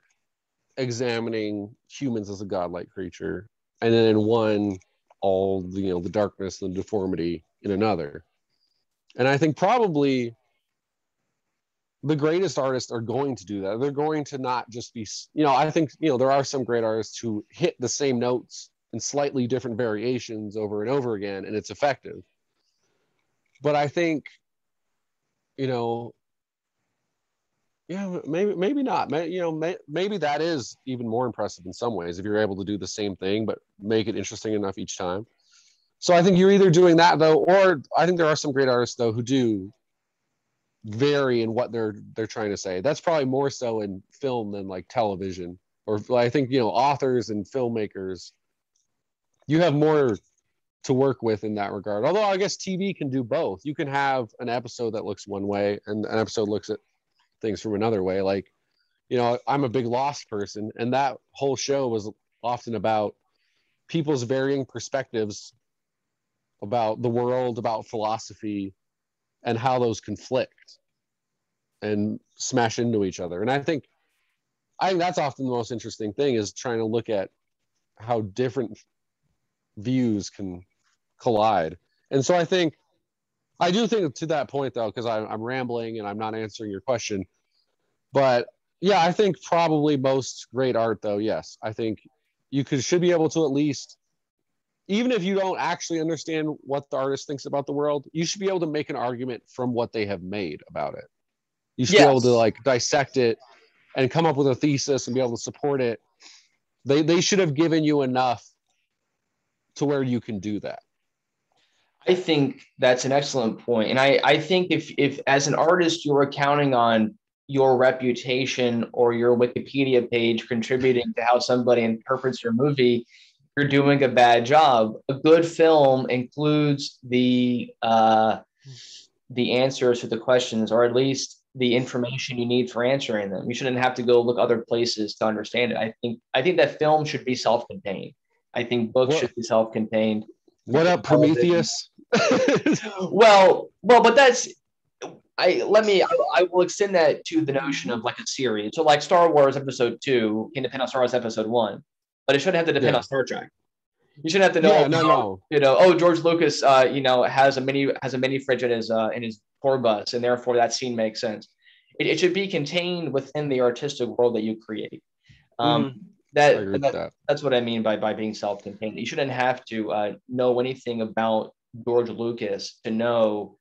examining humans as a godlike creature, and then in one, all the darkness and the deformity in another. And I think probably the greatest artists are going to do that. They're going to not just be, I think, there are some great artists who hit the same notes in slightly different variations over and over again, and it's effective. But I think, yeah, maybe not. Maybe that is even more impressive in some ways if you're able to do the same thing, but make it interesting enough each time. So I think you're either doing that though, or I think there are some great artists though who do vary in what they're trying to say. That's probably more so in film than like television, or I think authors and filmmakers, you have more to work with in that regard. Although I guess TV can do both. You can have an episode that looks one way and an episode looks at things from another way. Like, I'm a big Lost person, and that whole show was often about people's varying perspectives about the world, about philosophy, and how those conflict and smash into each other. And I think that's often the most interesting thing, is trying to look at how different views can collide. And so I do think to that point though, because I'm rambling and I'm not answering your question, but yeah, I think probably most great art though, yes, I think should be able to at least, even if you don't actually understand what the artist thinks about the world, you should be able to make an argument from what they have made about it. You should be able to like dissect it and come up with a thesis and be able to support it. They should have given you enough to where you can do that. I think that's an excellent point. And I think if as an artist, you're counting on your reputation or your Wikipedia page contributing to how somebody interprets your movie, you're doing a bad job. A good film includes the answers to the questions, or at least the information you need for answering them. You shouldn't have to go look other places to understand it. I think that film should be self-contained. I think books should be self-contained. What up, Prometheus? but that's I will extend that to the notion of like a series. So like Star Wars Episode 2 can depend on Star Wars Episode 1, but it shouldn't have to depend on Star Trek. You shouldn't have to know. No. George Lucas, has a mini fridge in his tour bus, and therefore that scene makes sense. It should be contained within the artistic world that you create. That's what I mean by being self-contained. You shouldn't have to know anything about George Lucas to know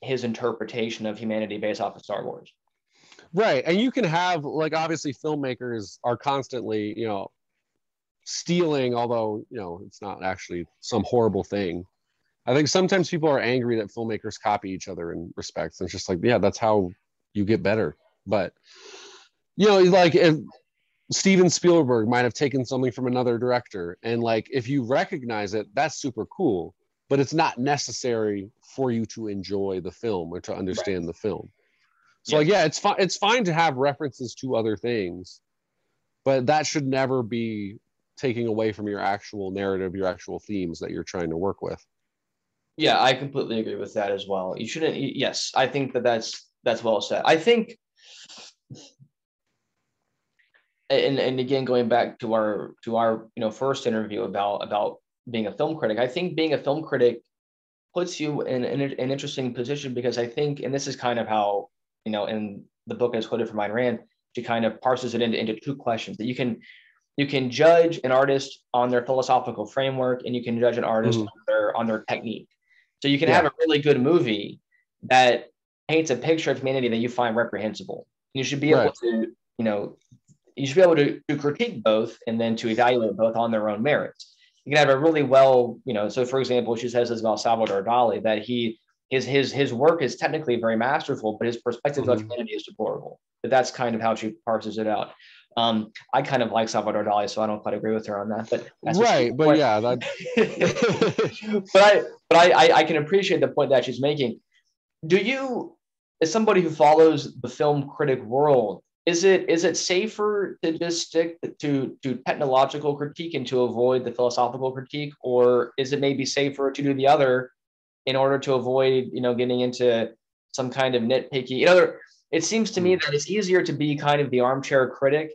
his interpretation of humanity based off of Star Wars. Right. And you can have, like, obviously filmmakers are constantly, stealing, although, it's not actually some horrible thing. I think sometimes people are angry that filmmakers copy each other in respects. And it's just like, yeah, that's how you get better. But, like if Steven Spielberg might have taken something from another director, and like, if you recognize it, that's super cool, but it's not necessary for you to enjoy the film or to understand the film. So like, yeah, it's fine to have references to other things, but that should never be taking away from your actual narrative, your actual themes that you're trying to work with. Yeah, I completely agree with that as well. You shouldn't. Yes, I think that's well said. I think, and again, going back to our first interview about being a film critic, I think being a film critic puts you in an interesting position, because I think, and this is kind of how, in the book as quoted from Ayn Rand, she kind of parses it into two questions: that you can judge an artist on their philosophical framework, and you can judge an artist on their technique. So you can have a really good movie that paints a picture of humanity that you find reprehensible. You should be able to, you should be able to critique both and then to evaluate both on their own merits. You can have a really well, so for example, she says this about Salvador Dali, that his work is technically very masterful, but his perspective of humanity is deplorable. But that's kind of how she parses it out. I kind of like Salvador Dali, so I don't quite agree with her on that. But that's but yeah, but I can appreciate the point that she's making. Do you, as somebody who follows the film critic world, is it safer to just stick to technological critique and to avoid the philosophical critique, or is it maybe safer to do the other in order to avoid getting into some kind of nitpicky? It seems to me that it's easier to be kind of the armchair critic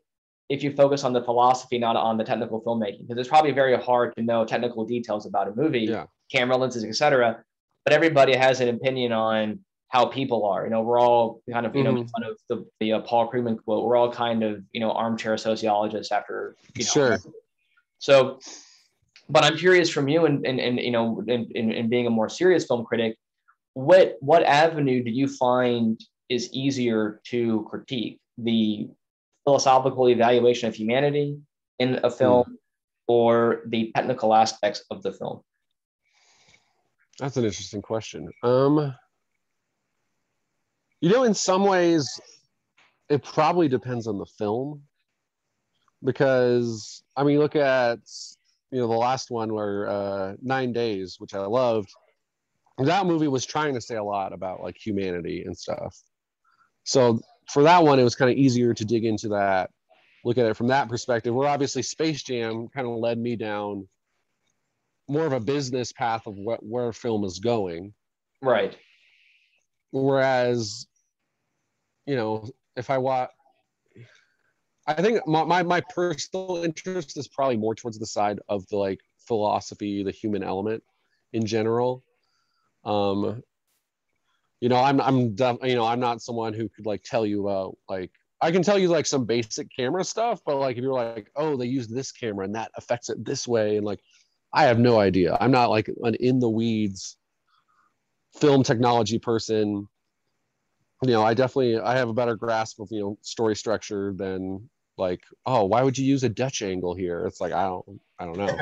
if you focus on the philosophy, not on the technical filmmaking, because it's probably very hard to know technical details about a movie, camera lenses, etc. But everybody has an opinion on how people are. We're all kind of, Mhm. one of the Paul Krugman quote, we're all kind of, armchair sociologists after, Sure. so, but I'm curious from you and in being a more serious film critic, what avenue do you find is easier to critique? The philosophical evaluation of humanity in a film or the technical aspects of the film? That's an interesting question. In some ways, it probably depends on the film, because I mean, look at the last one, where 9 Days, which I loved. That movie was trying to say a lot about like humanity and stuff. So for that one, it was kind of easier to dig into that, look at it from that perspective. Where obviously Space Jam kind of led me down more of a business path of where film is going. Right. Whereas, if I watch, I think my personal interest is probably more towards the side of the like philosophy, the human element in general. I'm not someone who could like tell you about like, I can tell you like some basic camera stuff, but like if you're like, oh, they use this camera and that affects it this way, and like I have no idea. I'm not like an in the weeds film technology person. I have a better grasp of story structure than like, oh, why would you use a Dutch angle here? It's like I don't know.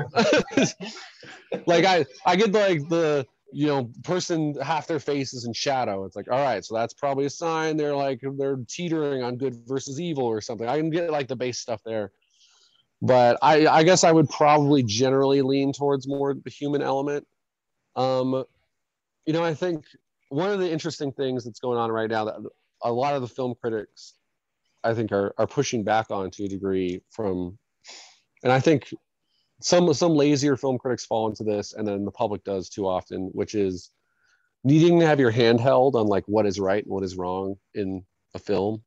Like I get like the person, half their face is in shadow. It's like, all right, so that's probably a sign they're teetering on good versus evil or something. I can get like the base stuff there, but I guess I would probably generally lean towards more the human element. I think one of the interesting things that's going on right now that a lot of the film critics, I think, are pushing back on to a degree from, and I think some lazier film critics fall into this, and then the public does too often, which is needing to have your hand held on like what is right and what is wrong in a film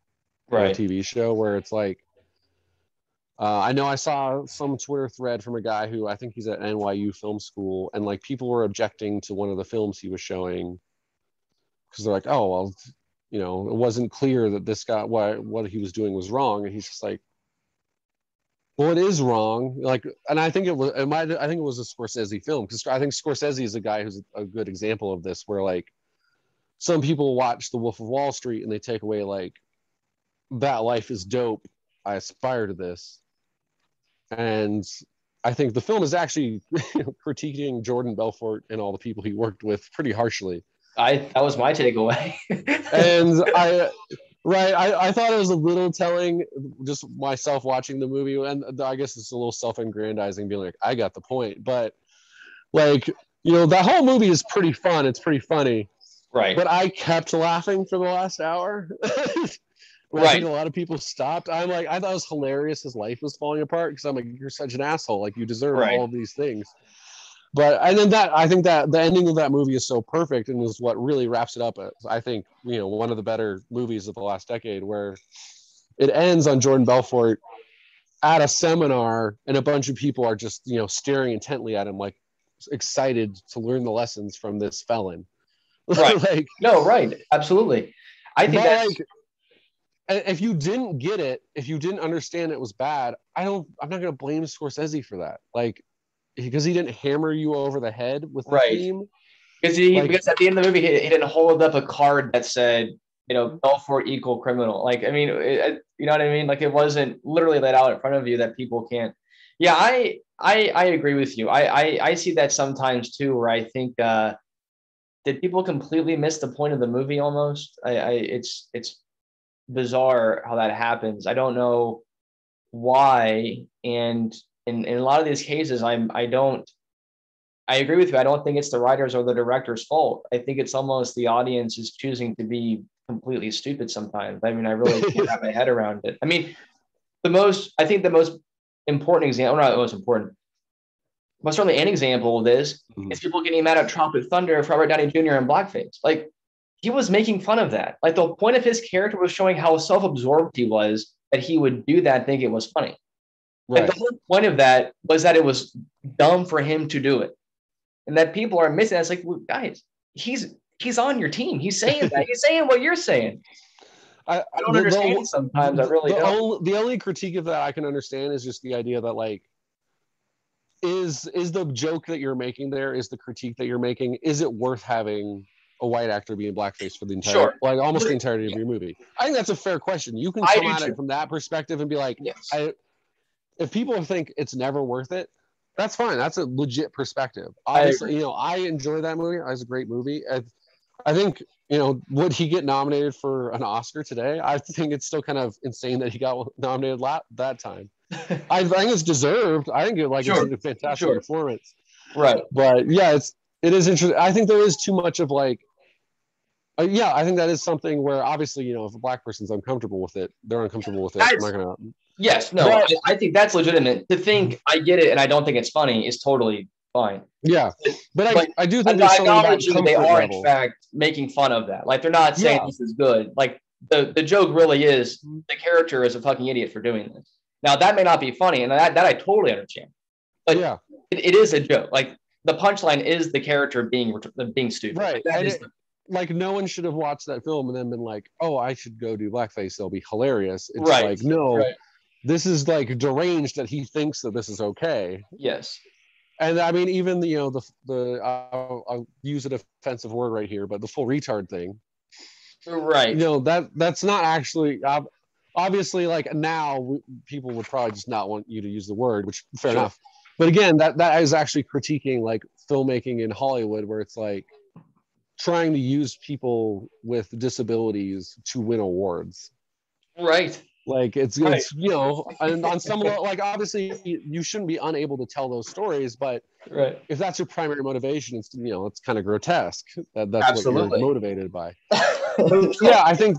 or a TV show, where it's like, I know I saw some Twitter thread from a guy who I think he's at NYU Film School, and like people were objecting to one of the films he was showing because they're like, oh, well, it wasn't clear that this guy, what he was doing was wrong. And he's just like, well, it is wrong. Like, and I think it was a Scorsese film, because I think Scorsese is a guy who's a good example of this, where like some people watch The Wolf of Wall Street and they take away like, that life is dope, I aspire to this. And I think the film is actually critiquing Jordan Belfort and all the people he worked with pretty harshly. That was my takeaway. And I thought it was a little telling, just myself watching the movie, and I guess it's a little self-aggrandizing, being like, I got the point. But like, that whole movie is pretty fun. It's pretty funny. Right. But I kept laughing for the last hour. Right. I think a lot of people stopped. I'm like, I thought it was hilarious his life was falling apart, because I'm like, you're such an asshole. Like, you deserve all of these things. But and then I think that the ending of that movie is so perfect, and is what really wraps it up. I think one of the better movies of the last decade, where it ends on Jordan Belfort at a seminar, and a bunch of people are just staring intently at him, like excited to learn the lessons from this felon. Right. Like, no, right, absolutely. I think that's like, if you didn't get it, if you didn't understand it was bad, I'm not going to blame Scorsese for that. Like, because he didn't hammer you over the head with the theme. Because at the end of the movie, he didn't hold up a card that said, Belfort equal criminal. Like, I mean, you know what I mean? Like, it wasn't literally laid out in front of you that people can't. Yeah, I agree with you. I see that sometimes too, where I think, did people completely miss the point of the movie almost? It's bizarre how that happens. I don't know why. And in a lot of these cases, I agree with you. I don't think it's the writers or the director's fault. I think it's almost the audience is choosing to be completely stupid sometimes. I mean, I really can't wrap my head around it. I mean, the most important example, not the most important, but certainly an example of this is people getting mad at Tropic Thunder for Robert Downey Jr. in blackface. Like, he was making fun of that. Like, the point of his character was showing how self-absorbed he was, that he would do that and think it was funny. Right. Like, the whole point of that was that it was dumb for him to do it. And that people are missing. It's like, well, guys, he's he's on your team. He's saying that. He's saying what you're saying. I don't understand it sometimes. I really don't. The only critique of that I can understand is just the idea that like, is the joke that you're making there, is the critique that you're making, is it worth having a white actor be in blackface for the entire, like almost the entirety of your movie? I think that's a fair question. You can come at it from that perspective and be like, yes. If people think it's never worth it, that's fine. That's a legit perspective. Obviously, you know, I enjoy that movie. It's a great movie. I think, you know, would he get nominated for an Oscar today? I think it's still kind of insane that he got nominated that time. I think it's deserved. I think it's a fantastic performance. Right. But yeah, it is interesting. I think there is too much of like, yeah, I think that is something where obviously, you know, if a black person's uncomfortable with it, they're uncomfortable with it. I'm not gonna. Yes, no, I think that's legitimate. To think I get it and I don't think it's funny is totally fine. Yeah, but I do think there's something about comfort they are level. In fact making fun of that. Like they're not saying this is good. Like the joke really is the character is a fucking idiot for doing this. Now that may not be funny, and that I totally understand. But yeah, it is a joke. Like the punchline is the character being stupid. Right. Like no one should have watched that film and then been like, oh, I should go do blackface. They'll be hilarious. It's like, no, this is like deranged that he thinks that this is okay. Yes. And I mean, even you know, I'll use an offensive word right here, but the full retard thing. Right. You know, that's not actually, obviously like now people would probably just not want you to use the word, which fair enough. But again, that is actually critiquing like filmmaking in Hollywood, where it's like trying to use people with disabilities to win awards. Right. Like it's you know, and on some level, like obviously you shouldn't be unable to tell those stories, but if that's your primary motivation, it's, you know, it's kind of grotesque. That's Absolutely. What you're motivated by. Yeah, I think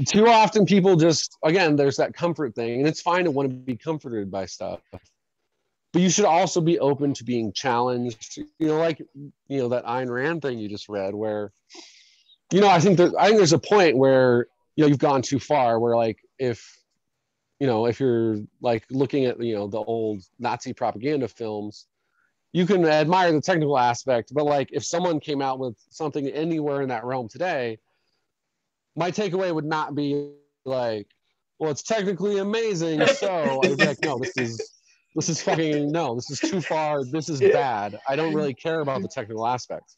too often people just, again, there's that comfort thing, and it's fine to want to be comforted by stuff, but you should also be open to being challenged. You know, like, you know, that Ayn Rand thing you just read, where, you know, I think there's a point where, you know, you've gone too far, where like if you're like looking at, you know, the old Nazi propaganda films, you can admire the technical aspect, but like if someone came out with something anywhere in that realm today, my takeaway would not be like, well, it's technically amazing, so I'd be like, no, this is fucking, no, this is too far, this is bad. I don't really care about the technical aspects.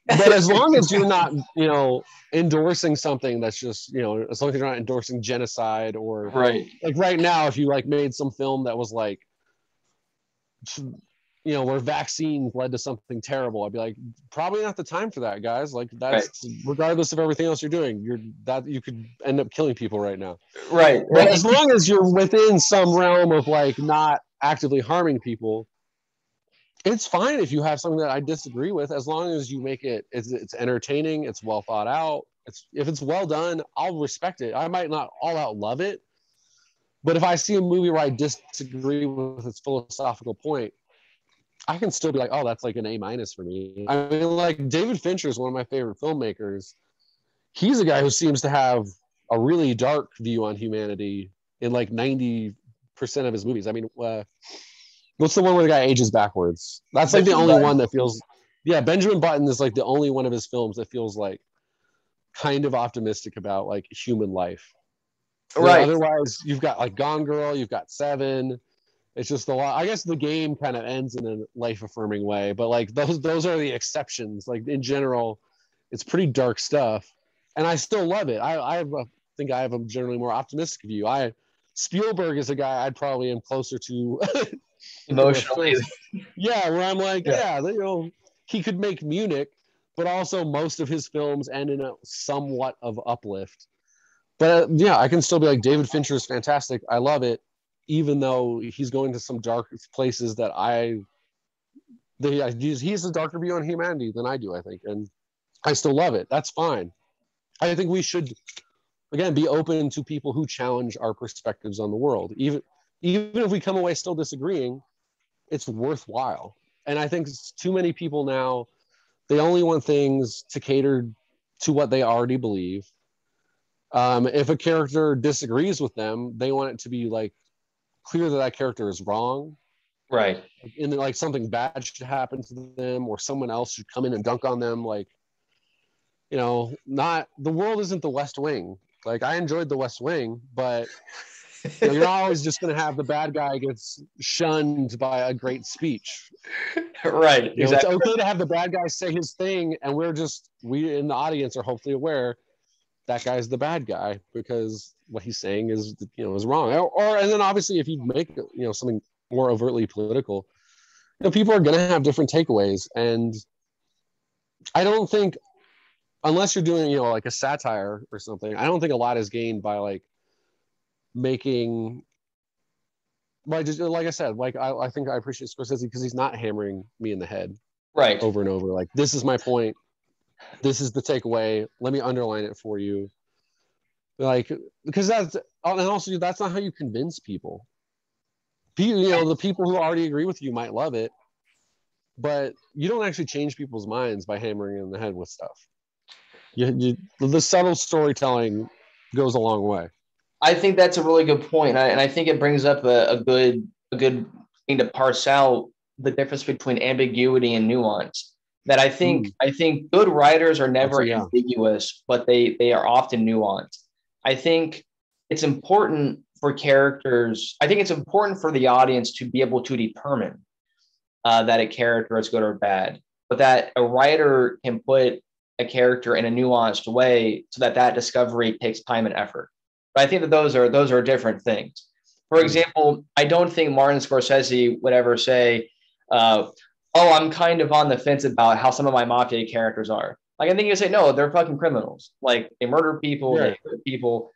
But as long as you're not, you know, endorsing something that's just, you know, as long as you're not endorsing genocide or like right now, if you like made some film that was like, you know, where vaccines led to something terrible, I'd be like, probably not the time for that, guys. Like that's regardless of everything else you're doing, you could end up killing people right now. Right. But as long as you're within some realm of like not actively harming people, it's fine if you have something that I disagree with, as long as you make it's entertaining, it's well thought out. If it's well done, I'll respect it. I might not all out love it, but if I see a movie where I disagree with its philosophical point, I can still be like, oh, that's like an A- for me. I mean, like David Fincher is one of my favorite filmmakers. He's a guy who seems to have a really dark view on humanity in like 90% of his movies. I mean, what's the one where the guy ages backwards? That's like the only one that feels, Benjamin Button is like the only one of his films that feels like kind of optimistic about like human life. Right. Otherwise, you've got like Gone Girl, you've got Seven. It's just a lot. I guess The Game kind of ends in a life-affirming way, but like those are the exceptions. Like in general, it's pretty dark stuff, and I still love it. I think I have a generally more optimistic view. Spielberg is a guy I'd probably am closer to emotionally. Yeah, where I'm like, you know, he could make Munich, but also most of his films end in a somewhat of uplift. But I can still be like, David Fincher is fantastic. I love it, even though he's going to some dark places that he has a darker view on humanity than I do, I think. And I still love it. That's fine. I think we should, again, be open to people who challenge our perspectives on the world. Even if we come away still disagreeing, it's worthwhile. And I think too many people now, they only want things to cater to what they already believe. If a character disagrees with them, they want it to be like clear that character is wrong. Right. And then like something bad should happen to them, or someone else should come in and dunk on them. Like not the world isn't the West Wing. Like I enjoyed the West Wing, but you're not always just going to have the bad guy gets shunned by a great speech. Right. It's Exactly. okay to have the bad guy say his thing, and we in the audience are hopefully aware that guy's the bad guy because what he's saying is wrong. And then obviously if you make something more overtly political, people are going to have different takeaways, and I don't think unless you're doing like a satire or something, I don't think a lot is gained by like making just like I said, like I think I appreciate Scorsese because he's not hammering me in the head Right. over and over. Like, this is my point. This is the takeaway. Let me underline it for you. Like, because that's not how you convince people. The people who already agree with you might love it, but you don't actually change people's minds by hammering in the head with stuff. The subtle storytelling goes a long way. I think that's a really good point, and I think it brings up a good thing to parse out the difference between ambiguity and nuance. That I think good writers are never ambiguous, but they are often nuanced. I think it's important for characters. I think it's important for the audience to be able to determine that a character is good or bad, but that a writer can put a character in a nuanced way so that discovery takes time and effort. But I think that those are different things. For example, I don't think Martin Scorsese would ever say, "Oh, I'm kind of on the fence about how some of my mafia characters are." Like I think you say, "No, they're fucking criminals. Like they murder people, they hurt people.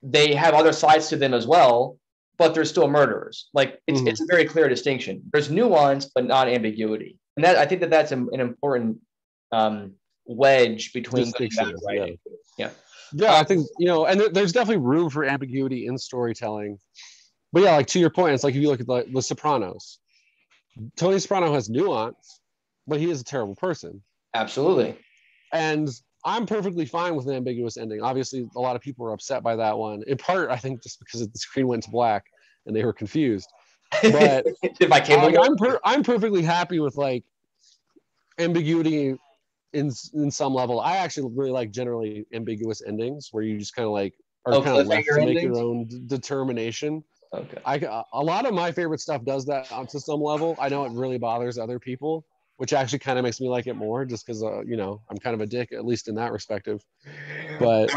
They have other sides to them as well, but they're still murderers." Like it's a very clear distinction. There's nuance, but not ambiguity, and I think that's an important wedge between distinction. Writing. Yeah, I think and there's definitely room for ambiguity in storytelling. But yeah, like to your point, it's like if you look at the Sopranos, Tony Soprano has nuance, but he is a terrible person. Absolutely. And I'm perfectly fine with an ambiguous ending. Obviously, a lot of people were upset by that one. In part, I think just because the screen went to black and they were confused. But I'm perfectly happy with like ambiguity in some level. I actually really like generally ambiguous endings where you just kind of like are kind of left to make your own determination. Okay. A lot of my favorite stuff does that to some level. I know it really bothers other people, which actually kind of makes me like it more just because I'm kind of a dick, at least in that perspective. But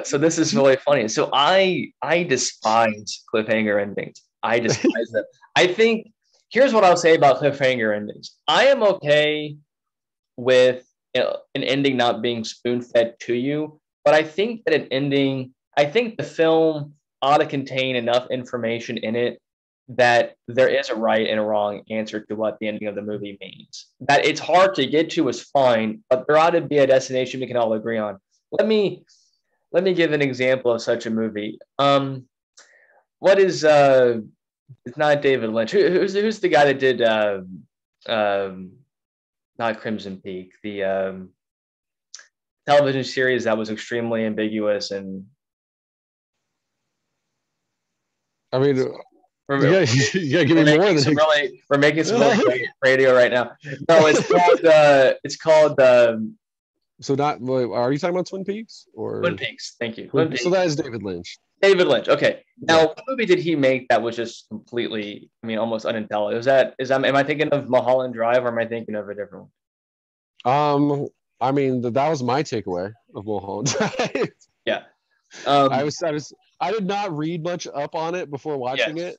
so this is really funny. So I despise cliffhanger endings. I despise them. I think here's what I'll say about cliffhanger endings. I am okay with an ending not being spoon-fed to you, but I think that the film ought to contain enough information in it that there is a right and a wrong answer to what the ending of the movie means. That it's hard to get to is fine, but there ought to be a destination we can all agree on. Let me give an example of such a movie. What is it's not David Lynch. Who's the guy that did not Crimson Peak, the television series that was extremely ambiguous and I mean, yeah, give me more than we're making some really radio right now. No, it's called. So not are you talking about Twin Peaks or Twin Peaks? Thank you. So that is David Lynch. David Lynch. Okay. Now, what movie did he make that was just completely, almost unintelligible? Am I thinking of Mulholland Drive or am I thinking of a different one? That was my takeaway of Mulholland Drive. Yeah. I did not read much up on it before watching it.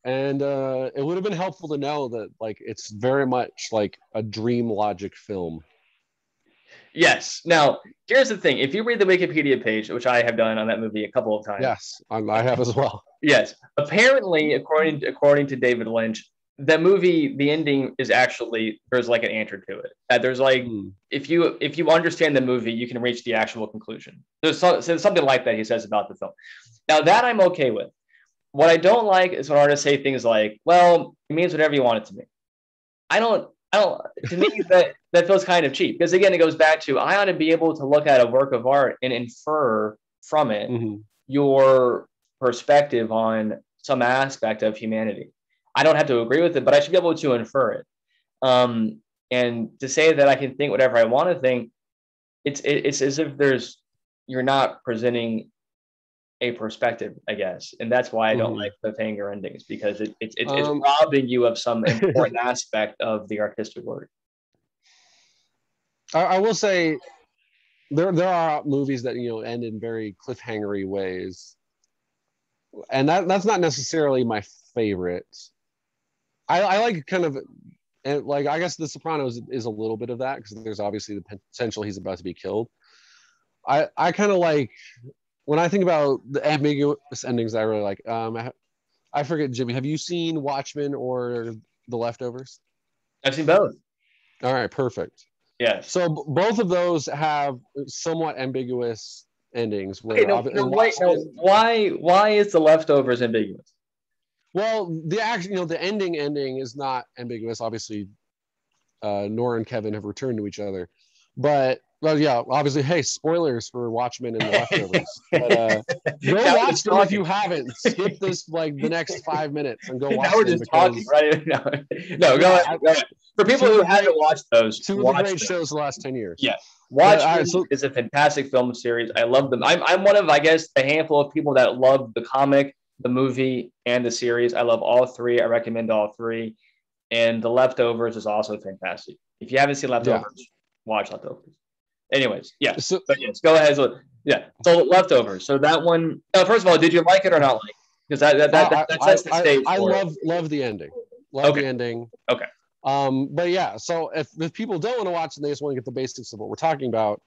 And it would have been helpful to know that like it's very much like a dream logic film. Yes. Now, here's the thing. If you read the Wikipedia page, which I have done on that movie a couple of times. Yes, I have as well. Yes. Apparently, according to David Lynch, the movie, the ending is actually, there's like an answer to it. That there's like, if you understand the movie, you can reach the actual conclusion. There's something like that he says about the film. Now, that I'm okay with. What I don't like is when artists say things like, well, it means whatever you want it to mean. I don't, to me, that feels kind of cheap. Because again, it goes back to, I ought to be able to look at a work of art and infer from it your perspective on some aspect of humanity. I don't have to agree with it, but I should be able to infer it. And to say that I can think whatever I want to think, it's as if you're not presenting a perspective, I guess, and that's why I don't like cliffhanger endings, because it's robbing you of some important aspect of the artistic work. I will say there are movies that end in very cliffhangery ways, and that's not necessarily my favorite. I like kind of, and like, I guess The Sopranos is a little bit of that, because there's obviously the potential he's about to be killed. I kind of like, when I think about the ambiguous endings, I really like. I forget, Jimmy, have you seen Watchmen or The Leftovers? I've seen both. All right, perfect. Yes. So both of those have somewhat ambiguous endings. Where why is The Leftovers ambiguous? Well, the ending is not ambiguous. Obviously, Nora and Kevin have returned to each other, but well, yeah, obviously, hey, spoilers for Watchmen and The Leftovers. But, go watch them if you haven't. Skip this, like, the next 5 minutes and go watch them. We're just talking, right? No, go ahead. For people who haven't watched those, two of the great shows the last 10 years. Yeah. Watchmen is a fantastic film series. I love them. I'm one of, I guess, a handful of people that love the comic, the movie, and the series. I love all three. I recommend all three. And The Leftovers is also fantastic. If you haven't seen Leftovers, watch Leftovers. Anyways, yeah. But yes, go ahead. So, yeah. So Leftovers. So that one. First of all, did you like it or not like it? Because that sets the stage. I love the ending. Love the ending. Okay. But yeah. So if people don't want to watch and they just want to get the basics of what we're talking about,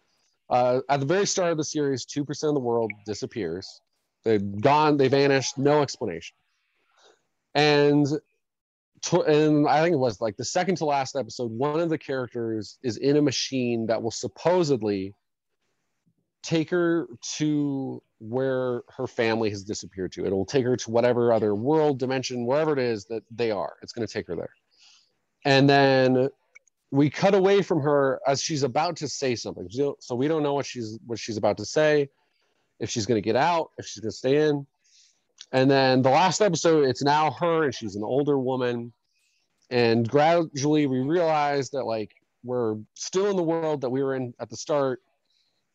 at the very start of the series, 2% of the world disappears. They're gone. They vanished. No explanation. And I think it was like the second to last episode, one of the characters is in a machine that will supposedly take her to where her family has disappeared to. It'll take her to whatever other world, dimension, wherever it is that they are. It's going to take her there. And then we cut away from her as she's about to say something. So we don't know what she's about to say, if she's going to get out, if she's going to stay in. And then the last episode, it's now her, and she's an older woman. And gradually we realize that, like, we're still in the world that we were in at the start,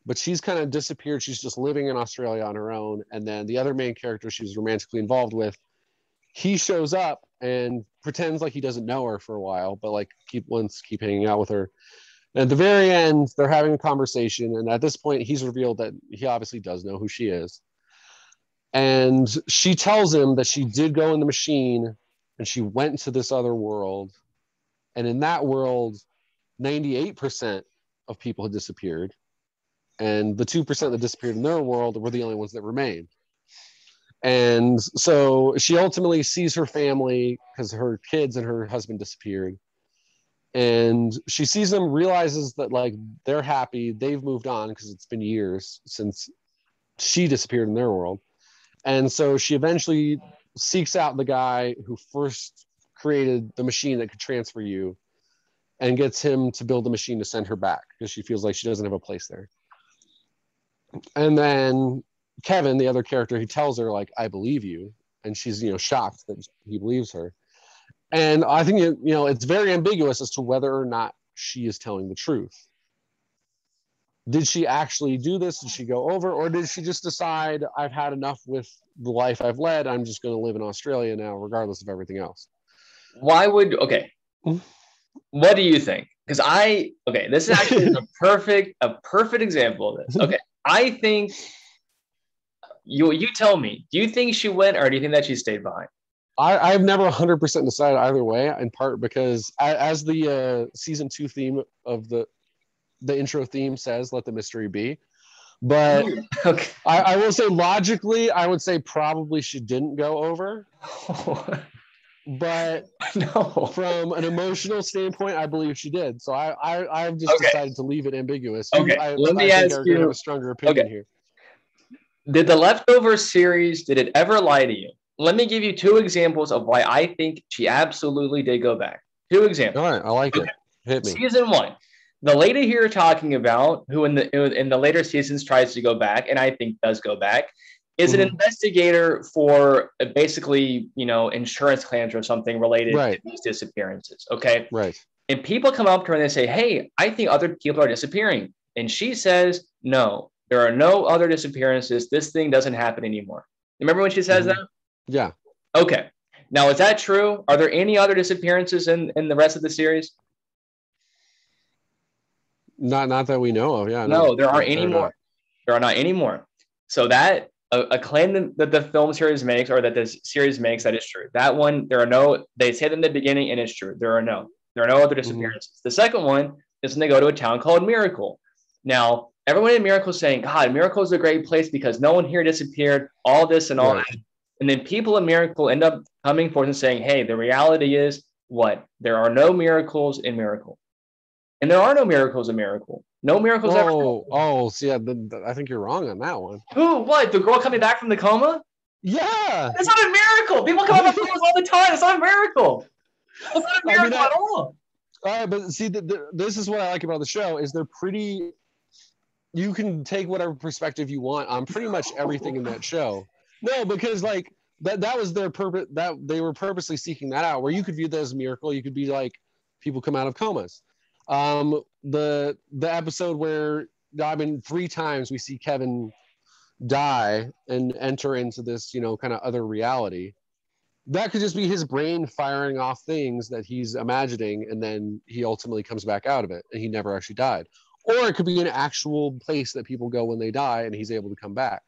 but she's kind of disappeared. She's just living in Australia on her own. And then the other main character she was romantically involved with, he shows up and pretends like he doesn't know her for a while, but like keep hanging out with her. And at the very end, they're having a conversation. And at this point, he's revealed that he obviously does know who she is. And she tells him that she did go in the machine and she went to this other world. And in that world, 98% of people had disappeared. And the 2% that disappeared in their world were the only ones that remained. And so she ultimately sees her family because her kids and her husband disappeared. And she sees them, realizes that, like, they're happy. They've moved on because it's been years since she disappeared in their world. And so she eventually seeks out the guy who first created the machine that could transfer you and gets him to build the machine to send her back because she feels like she doesn't have a place there. And then Kevin, the other character, he tells her, like, I believe you. And she's, shocked that he believes her. And I think, it's very ambiguous as to whether or not she is telling the truth. Did she actually do this? Did she go over? Or did she just decide, I've had enough with the life I've led. I'm just going to live in Australia now, regardless of everything else. Okay. What do you think? Because this is actually a perfect example of this. Okay. I think you tell me, do you think she went or do you think that she stayed behind? I've never 100% decided either way, in part because as the season 2 theme of the intro theme says, let the mystery be. But okay. I will say logically, I would say probably she didn't go over. But no. From an emotional standpoint, I believe she did. So I've just decided to leave it ambiguous. Okay, let me ask you. Have a stronger opinion here. Did the Leftovers series, did it ever lie to you? Let me give you 2 examples of why I think she absolutely did go back. 2 examples. All right, I like it. Hit me. Season 1. The lady here talking about, who in the later seasons tries to go back, and I think does go back, is an investigator for basically, insurance claims or something related to these disappearances. Okay. Right. And people come up to her and they say, hey, I think other people are disappearing. And she says, no, there are no other disappearances. This thing doesn't happen anymore. Remember when she says that? Yeah. Okay. Now, is that true? Are there any other disappearances in the rest of the series? Not that we know of. Yeah. No, there aren't any more. There are not any more. So that a claim that the film series makes, or that the series makes, that is true. That one, there are no, they said in the beginning, and it's true. There are no other disappearances. The second one is when they go to a town called Miracle. Now, everyone in Miracle is saying, God, Miracle is a great place because no one here disappeared, all this and all that. And then people in Miracle end up coming forth and saying, hey, the reality is what? There are no miracles in Miracle. And there are no miracles in Miracle. No miracles ever. So yeah, I think you're wrong on that one. Who? What? The girl coming back from the coma? Yeah. That's not a miracle. People come out of comas all the time. It's not a miracle. It's not a miracle at all. All right, but see, this is what I like about the show is they're pretty. You can take whatever perspective you want on pretty much everything in that show. No, because like that was their purpose. That they were purposely seeking that out. Where you could view that as a miracle, you could be like, people come out of comas. The episode where 3 times we see Kevin die and enter into this, kind of other reality. That could just be his brain firing off things that he's imagining, and then he ultimately comes back out of it, and he never actually died. Or it could be an actual place that people go when they die, and he's able to come back.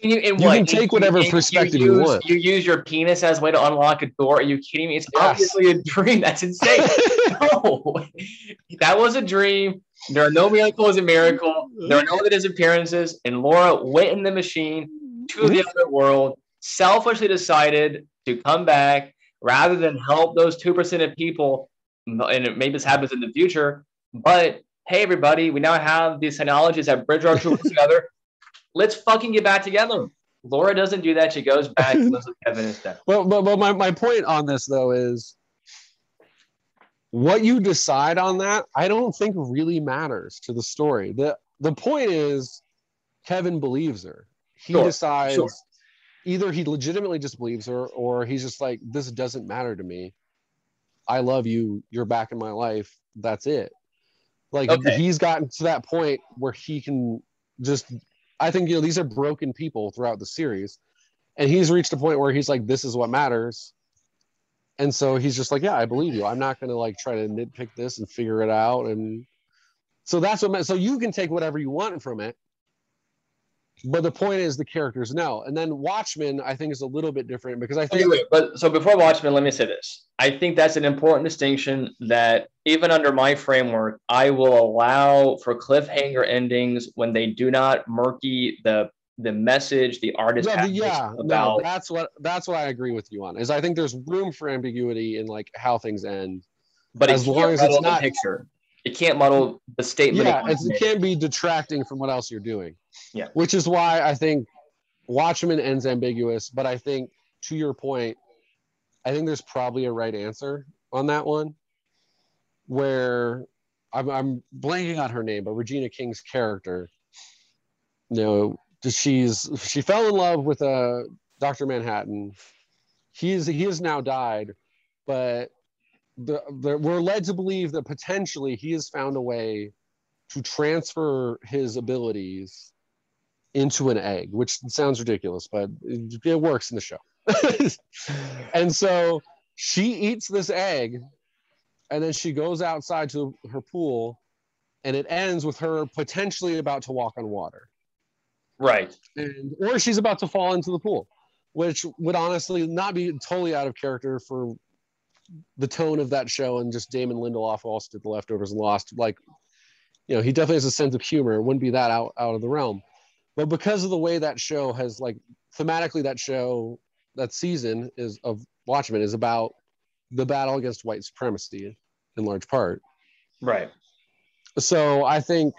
You can take whatever perspective you want. You use your penis as a way to unlock a door. Are you kidding me? It's obviously a dream. That's insane. No, that was a dream. There are no miracles in Miracle. There are no other disappearances. And Laura went in the machine to the other world, selfishly decided to come back rather than help those 2% of people. And maybe this happens in the future. But hey, everybody, we now have these technologies that bridge our tools together. Let's fucking get back together. Laura doesn't do that. She goes back and lives with Kevin instead. Well, but my point on this, though, is what you decide on that, I don't think really matters to the story. The point is Kevin believes her. He decides either he legitimately just believes her, or he's just like, this doesn't matter to me. I love you. You're back in my life. That's it. Like, he's gotten to that point where he can just... I think, these are broken people throughout the series, and he's reached a point where he's like, this is what matters. And so he's just like, yeah, I believe you. I'm not going to like try to nitpick this and figure it out. And so that's what, so you can take whatever you want from it. But the point is the characters know. And then Watchmen, I think, is a little bit different because I think... But so before Watchmen, let me say this. I think that's an important distinction that even under my framework, I will allow for cliffhanger endings when they do not murky the message the artist has about. That's what I agree with you on, is I think there's room for ambiguity in like how things end. But as long as it's not... picture. It can't muddle the statement. Yeah, it can't be detracting from what else you're doing. Yeah. Which is why I think Watchmen ends ambiguous, but I think, to your point, I think there's probably a right answer on that one, where I'm blanking on her name, but Regina King's character, she fell in love with Dr. Manhattan. He has now died, but we're led to believe that potentially he has found a way to transfer his abilities into an egg, which sounds ridiculous, but it works in the show. And so she eats this egg, and then she goes outside to her pool, and it ends with her potentially about to walk on water. Right. Or she's about to fall into the pool, which would honestly not be totally out of character for the tone of that show, and just Damon Lindelof, who also did The Leftovers and Lost. Like, he definitely has a sense of humor. It wouldn't be that out of the realm. But because of the way that show has, like, thematically, that season of Watchmen is about the battle against white supremacy in large part. Right. So I think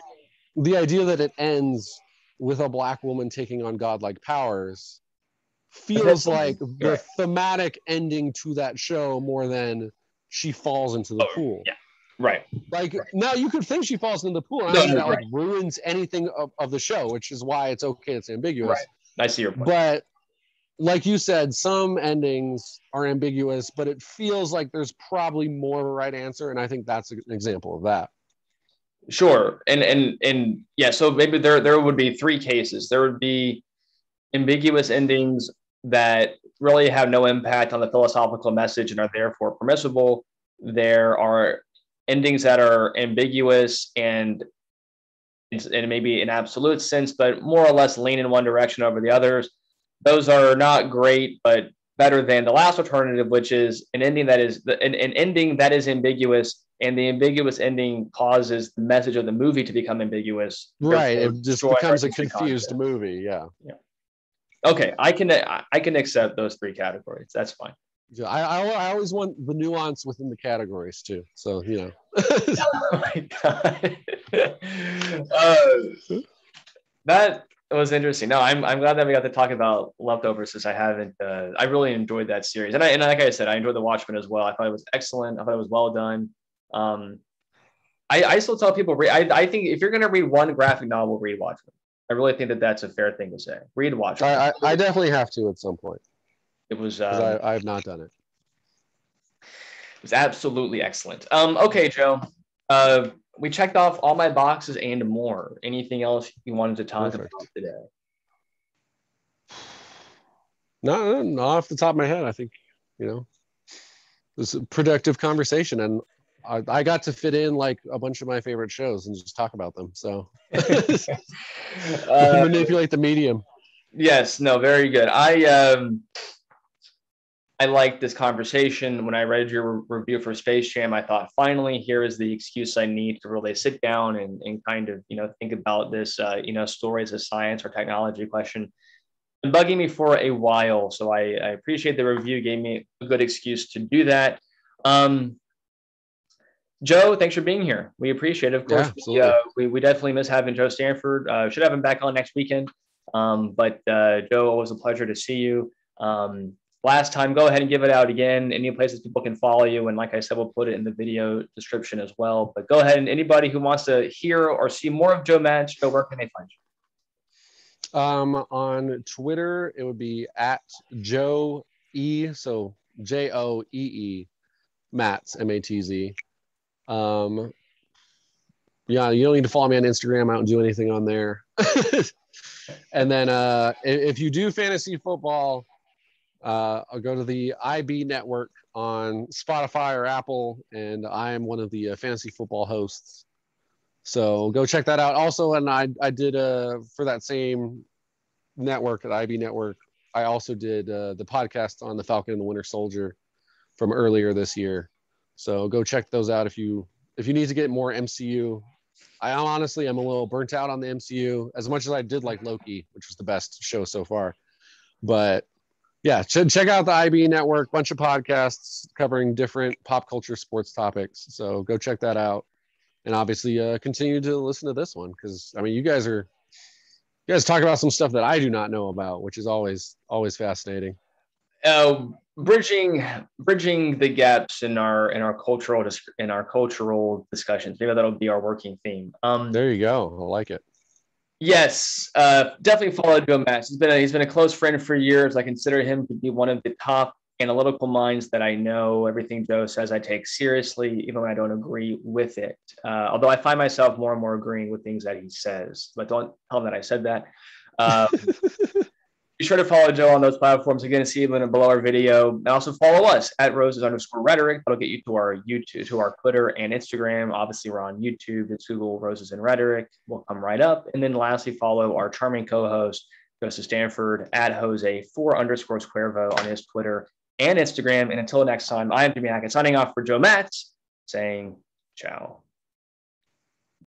the idea that it ends with a black woman taking on godlike powers feels like the thematic ending to that show more than she falls into the pool. Yeah. Right. Like, now you could think she falls into the pool, and I think that like ruins anything of the show, which is why it's okay, it's ambiguous. Right. I see your point. But like you said, some endings are ambiguous, but it feels like there's probably more of a right answer, and I think that's an example of that. Sure. And yeah, so maybe there would be three cases. There would be ambiguous endings that really have no impact on the philosophical message and are therefore permissible. There are endings that are ambiguous and maybe in absolute sense, but more or less lean in one direction over the others. Those are not great, but better than the last alternative, which is an ending that is an ending that is ambiguous, and the ambiguous ending causes the message of the movie to become ambiguous. Right. It just becomes a confused movie. Yeah. Yeah. Okay, I can accept those three categories. That's fine. I always want the nuance within the categories too. So, you know. Oh my God. That was interesting. No, I'm glad that we got to talk about Leftovers, since I haven't. I really enjoyed that series, and like I said, I enjoyed The Watchmen as well. I thought it was excellent. I thought it was well done. I still tell people, I think if you're going to read one graphic novel, read Watchmen. I really think that that's a fair thing to say. Read Watchmen. I definitely have to at some point. It was because I have not done it. It was absolutely excellent. Okay, Joe. We checked off all my boxes and more. Anything else you wanted to talk about today? No, not off the top of my head. I think, you know, it was a productive conversation, and I got to fit in like a bunch of my favorite shows and just talk about them. So manipulate the medium. Yes, no, very good. I liked this conversation. When I read your review for Space Jam, I thought, finally, here is the excuse I need to really sit down and kind of, you know, think about this, you know, story as a science or technology question. Been bugging me for a while, so I appreciate the review. Gave me a good excuse to do that. Joe, thanks for being here. We appreciate it. Of course, we definitely miss having Joe Stanford. Should have him back on next weekend. But Joe, always a pleasure to see you. Last time, go ahead and give it out again. Any places people can follow you. And like I said, we'll put it in the video description as well. But go ahead, and anybody who wants to hear or see more of Joe Matz, Joe, where can they find you? On Twitter, it would be at Joe E, so Joee Matz, Matz. Yeah, you don't need to follow me on Instagram. I don't do anything on there. And then if you do fantasy football, I'll go to the IB network on Spotify or Apple, and I am one of the fantasy football hosts. So go check that out. Also, and I did for that same network, at IB network, I also did the podcast on the Falcon and the Winter Soldier from earlier this year. So go check those out if you need to get more MCU. I honestly am a little burnt out on the MCU, as much as I did like Loki, which was the best show so far. But yeah, check out the IB network, bunch of podcasts covering different pop culture sports topics. So go check that out. And obviously continue to listen to this one, because I mean, you guys talk about some stuff that I do not know about, which is always fascinating. Bridging the gaps in our cultural discussions. Maybe that'll be our working theme. There you go. I like it. Yes, definitely follow Joe Matz. He's been a close friend for years. I consider him to be one of the top analytical minds that I know. Everything Joe says, I take seriously, even when I don't agree with it. Although I find myself more and more agreeing with things that he says. But don't tell him that I said that. Be sure to follow Joe on those platforms. Again, see him below our video. And also follow us at Roses_Rhetoric. That'll get you to our YouTube, to our Twitter and Instagram. Obviously, we're on YouTube. It's Google Roses and Rhetoric. We'll come right up. And then lastly, follow our charming co-host, goes to Stanford, at Jose4_Cuervo on his Twitter and Instagram. And until next time, I am Jimmy Hackett signing off for Joe Matz, saying ciao.